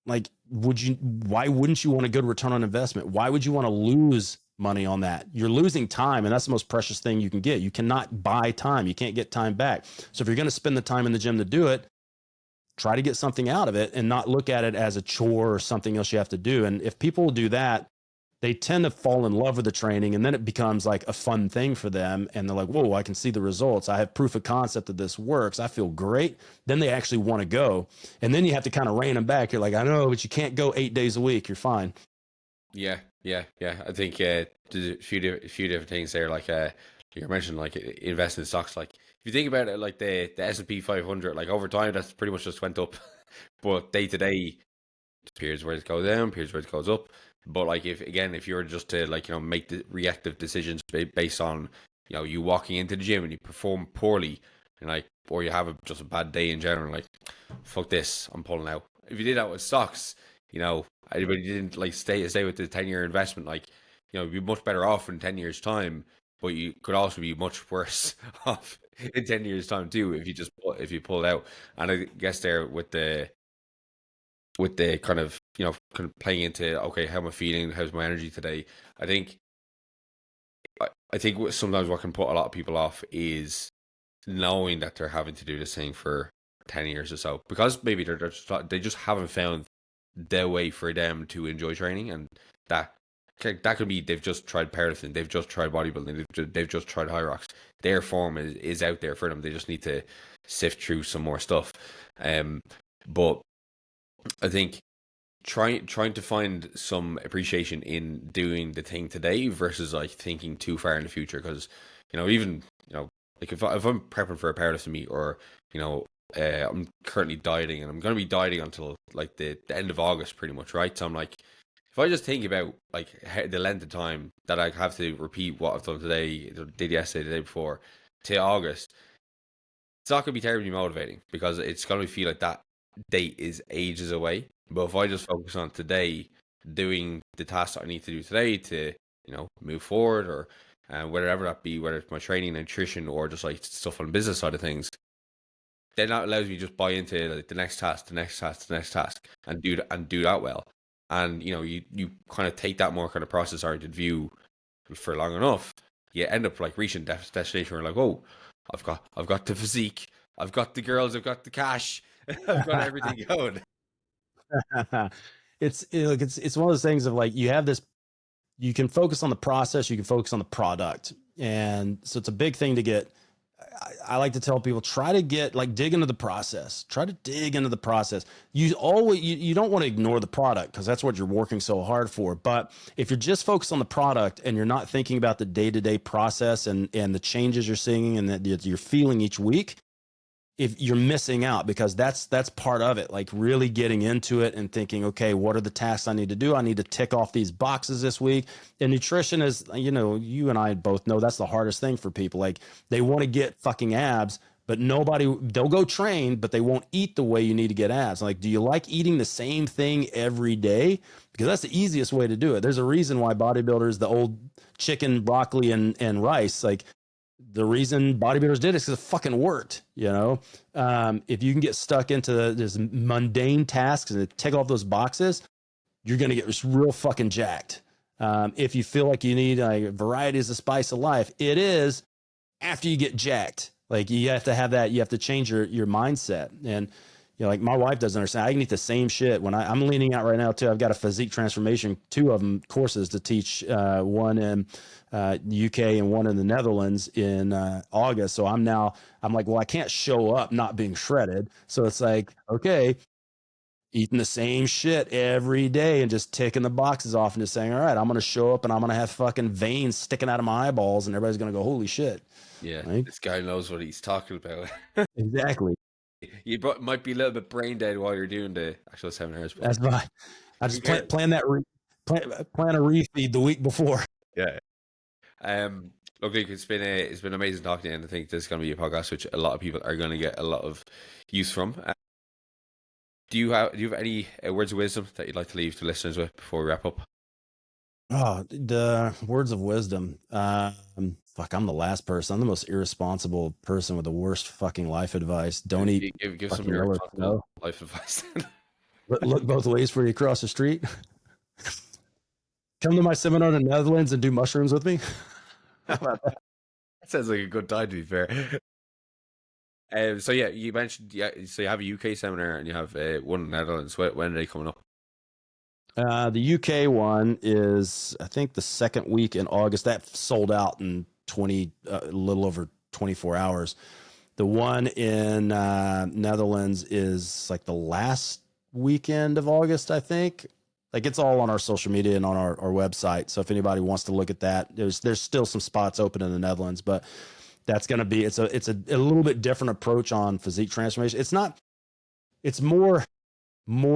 B: like, why wouldn't you want a good return on investment? Why would you want to lose money on that? You're losing time, and that's the most precious thing you can get. You cannot buy time. You can't get time back. So if you're going to spend the time in the gym to do it, try to get something out of it and not look at it as a chore or something else you have to do. And if people do that, they tend to fall in love with the training, and then it becomes like a fun thing for them. And they're like, whoa, I can see the results. I have proof of concept that this works. I feel great. Then they actually want to go. And then you have to kind of rein them back. You're like, I know, but you can't go 8 days a week. You're fine.
A: Yeah. I think there's a few different things there. Like you mentioned, like invest in stocks. Like if you think about it, like the S&P 500, like over time, that's pretty much just went up. But day to day, periods where it goes down, periods where it goes up. But like if you're just to like make the reactive decisions based on you walking into the gym and you perform poorly and like or you have just a bad day in general, like fuck this, I'm pulling out. If you did that with stocks, anybody didn't like stay with the 10-year investment, like you'd be much better off in 10 years time, but you could also be much worse off in 10 years time too if you pull out. And I guess there with the kind of playing into, okay, how am I feeling? How's my energy today? I think sometimes what can put a lot of people off is knowing that they're having to do this thing for 10 years or so, because maybe they just haven't found their way for them to enjoy training. And that could be they've just tried powerlifting, they've just tried bodybuilding, they've just tried high rocks. Their form is out there for them. They just need to sift through some more stuff. But I think trying to find some appreciation in doing the thing today versus like thinking too far in the future, because even like if I'm prepping for a powerlifting meet, or I'm currently dieting and I'm going to be dieting until like the end of August pretty much, right? So I'm like, if I just think about like the length of time that I have to repeat what I've done today, did yesterday, the day before, to August, it's not going to be terribly motivating, because it's going to feel like that date is ages away. But if I just focus on today, doing the tasks I need to do today to move forward, or whatever that be, whether it's my training, nutrition, or just like stuff on the business side of things, then that allows me to just buy into like the next task, and do that well. And you kind of take that more kind of process oriented view for long enough, you end up like reaching destination where like, oh, I've got the physique, I've got the girls, I've got the cash, I've got everything going.
B: It's one of those things of like, you have this, you can focus on the process, you can focus on the product. And so it's a big thing to get. I like to tell people, try to dig into the process. Try to dig into the process. You don't want to ignore the product, because that's what you're working so hard for. But if you're just focused on the product and you're not thinking about the day-to-day process and the changes you're seeing and that you're feeling each week, if you're missing out, because that's part of it. Like really getting into it and thinking, okay, what are the tasks I need to do? I need to tick off these boxes this week. And nutrition is, you and I both know that's the hardest thing for people. Like they want to get fucking abs, but they'll go train, but they won't eat the way you need to get abs. Like, do you like eating the same thing every day? Because that's the easiest way to do it. There's a reason why bodybuilders, the old chicken, broccoli, and rice, like, the reason bodybuilders did it is because it fucking worked. If you can get stuck into this mundane tasks and tick off those boxes, you're going to get real fucking jacked. If you feel like you need variety is the spice of life, it is after you get jacked. Like you have to have that, you have to change your mindset. And like my wife doesn't understand. I can eat the same shit when I'm leaning out right now too. I've got a physique transformation, 2 of them courses to teach, one in the UK and one in the Netherlands in August. So I'm like, well, I can't show up not being shredded. So it's like, okay, eating the same shit every day and just ticking the boxes off and just saying, all right, I'm going to show up and I'm going to have fucking veins sticking out of my eyeballs and everybody's going to go, holy shit.
A: Yeah,
B: right?
A: this guy knows what he's talking about.
B: Exactly.
A: You might be a little bit brain dead while you're doing the actual 7 hours.
B: That's fine. I just plan that plan a refeed the week before.
A: Yeah. Look, it's been amazing talking to you, and I think this is going to be a podcast which a lot of people are going to get a lot of use from. Do you have any words of wisdom that you'd like to leave to listeners with before we wrap up?
B: Oh, the words of wisdom. Fuck, I'm the last person. I'm the most irresponsible person with the worst fucking life advice. Don't eat.
A: Give some
B: fucking
A: of your
B: yellow snow.
A: life advice.
B: Look both ways before you cross the street. Come to my seminar in the Netherlands and do mushrooms with me. How about that?
A: That sounds like a good time, to be fair. So yeah, you mentioned so you have a UK seminar and you have one in the Netherlands. When are they coming up?
B: The UK one is, I think, the second week in August. That sold out in a little over 24 hours. The one in Netherlands is like the last weekend of August, I think. Like, it's all on our social media and on our website. So if anybody wants to look at that, there's still some spots open in the Netherlands, but that's going to be, it's a little bit different approach on physique transformation. It's more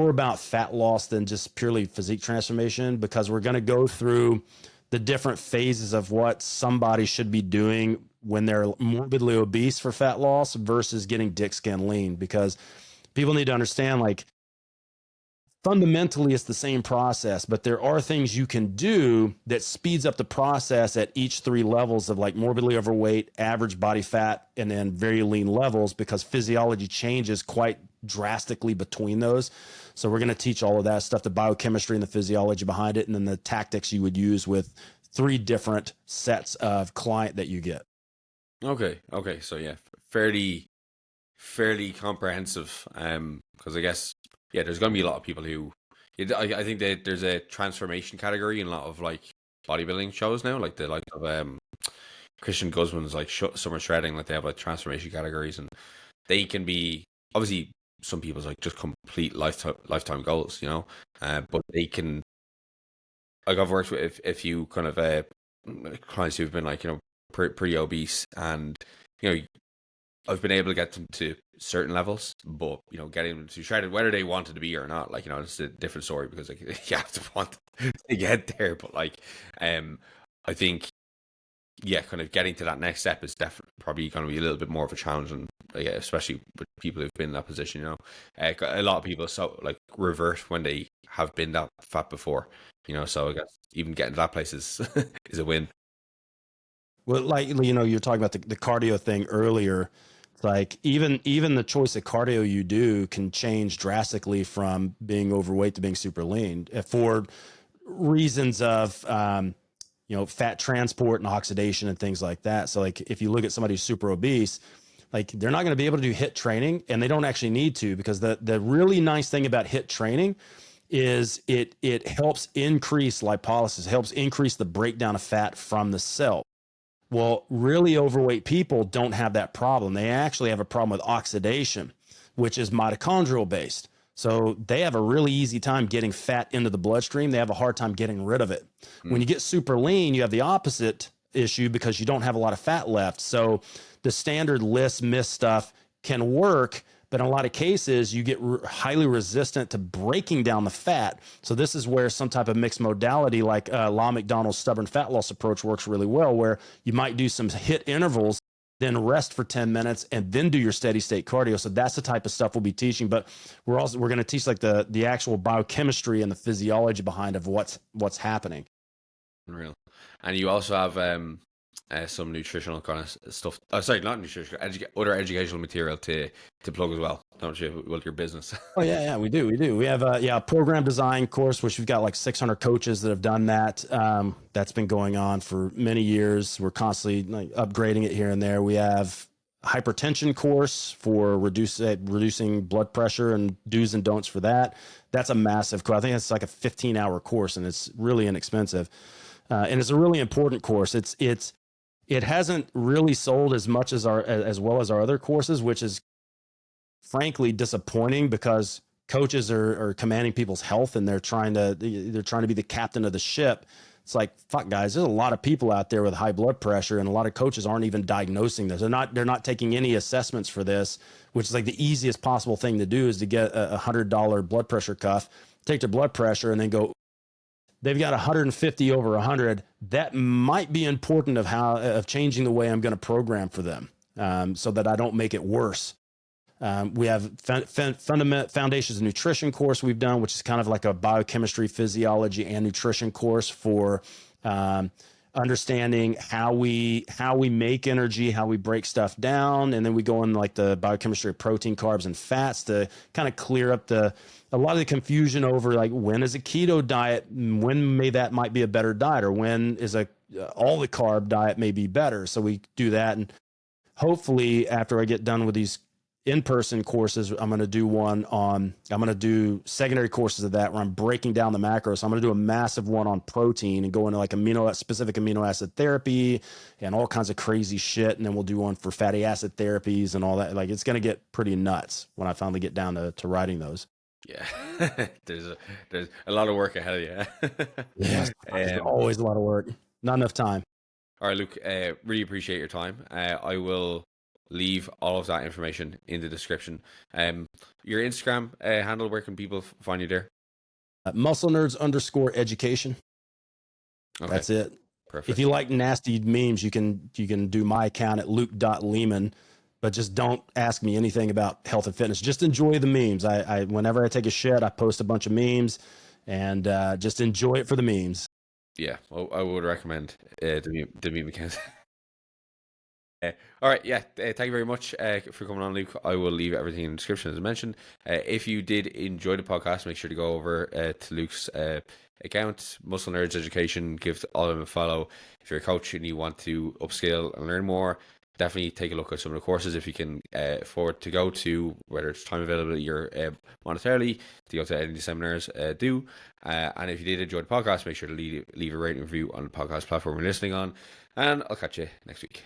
B: about fat loss than just purely physique transformation, because we're going to go through the different phases of what somebody should be doing when they're morbidly obese for fat loss versus getting dick skin lean, because people need to understand, like, fundamentally it's the same process, but there are things you can do that speeds up the process at each 3 levels of, like, morbidly overweight, average body fat, and then very lean levels, because physiology changes quite drastically between those. So we're going to teach all of that stuff, the biochemistry and the physiology behind it, and then the tactics you would use with 3 different sets of client that you get.
A: Okay. So yeah, fairly comprehensive. Because I guess, yeah, there's going to be a lot of people who, I think that there's a transformation category in a lot of, like, bodybuilding shows now, like the of Christian Guzman's, like, summer shredding, like they have, like, transformation categories, and they can be, obviously some people's, like, just complete lifetime goals, but they can, like, I've worked with a few kind of clients who've been, like, pretty obese, and I've been able to get them to certain levels, but getting them to shredded, whether they wanted to be or not, like, it's a different story, because, like, you have to want to get there. But, like, I think, yeah, kind of getting to that next step is definitely probably going to be a little bit more of a challenge, and, like, especially with people who've been in that position. A lot of people revert when they have been that fat before. So I guess even getting to that place is is a win.
B: Well, like, you're talking about the cardio thing earlier. It's like, even the choice of cardio you do can change drastically from being overweight to being super lean for reasons of, fat transport and oxidation and things like that. So, like, if you look at somebody who's super obese, like, they're not going to be able to do HIIT training, and they don't actually need to, because the really nice thing about HIIT training is it helps increase lipolysis, helps increase the breakdown of fat from the cell. Well, really overweight people don't have that problem. They actually have a problem with oxidation, which is mitochondrial based. So they have a really easy time getting fat into the bloodstream. They have a hard time getting rid of it. When you get super lean, you have the opposite issue, because you don't have a lot of fat left. So the standard list miss stuff can work, but in a lot of cases you get highly resistant to breaking down the fat. So this is where some type of mixed modality, like La McDonald's stubborn fat loss approach, works really well, where you might do some HIIT intervals, then rest for 10 minutes, and then do your steady state cardio. So that's the type of stuff we'll be teaching. But we're going to teach, like, the actual biochemistry and the physiology behind of what's happening.
A: Unreal. And you also have some nutritional kind of stuff. Sorry, not nutritional, other educational material to plug as well, don't you? With your business.
B: Oh yeah, we do. We have a program design course, which we've got like 600 coaches that have done that. That's been going on for many years. We're constantly, like, upgrading it here and there. We have hypertension course for reducing blood pressure, and do's and don'ts for that. That's a massive course. I think it's like a 15-hour course, and it's really inexpensive. And it's a really important course. It hasn't really sold as well as our other courses, which is frankly disappointing, because coaches are commanding people's health, and they're trying to be the captain of the ship. It's like, fuck, guys, there's a lot of people out there with high blood pressure, and a lot of coaches aren't even diagnosing this. They're not taking any assessments for this, which is like the easiest possible thing to do is to get a $100 blood pressure cuff, take their blood pressure, and then go, they've got 150 over 100. That might be important of changing the way I'm going to program for them, so that I don't make it worse. We have Foundations of Nutrition course we've done, which is kind of like a biochemistry, physiology, and nutrition course for understanding how we make energy, how we break stuff down. And then we go in like the biochemistry of protein, carbs, and fats to kind of clear up a lot of the confusion over like, when is a keto diet, when might be a better diet, or when is all the carb diet may be better. So we do that. And hopefully after I get done with these in-person courses, I'm going to do secondary courses of that where I'm breaking down the macros. So I'm going to do a massive one on protein and go into like specific amino acid therapy and all kinds of crazy shit. And then we'll do one for fatty acid therapies and all that. Like, it's going to get pretty nuts when I finally get down to writing those.
A: Yeah. there's a lot of work ahead of you.
B: Yes. Always a lot of work. Not enough time.
A: All right, Luke, really appreciate your time. I will leave all of that information in the description. Your Instagram handle, where can people find you there?
B: Muscle Nerds _education. Okay. That's it. Perfect. If you like nasty memes, you can do my account at luke.leaman, but just don't ask me anything about health and fitness. Just enjoy the memes. I whenever I take a shit, I post a bunch of memes, and just enjoy it for the memes.
A: Yeah, well, I would recommend the meme account. All right, yeah, thank you very much for coming on, Luke. I will leave everything in the description as I mentioned. If you did enjoy the podcast, make sure to go over to Luke's account, Muscle Nerds Education. Give all of them a follow. If you're a coach and you want to upscale and learn more, definitely take a look at some of the courses if you can afford to go to, whether it's time availability or monetarily, to go to any of the seminars, do. And if you did enjoy the podcast, make sure to leave a rating review on the podcast platform you're listening on. And I'll catch you next week.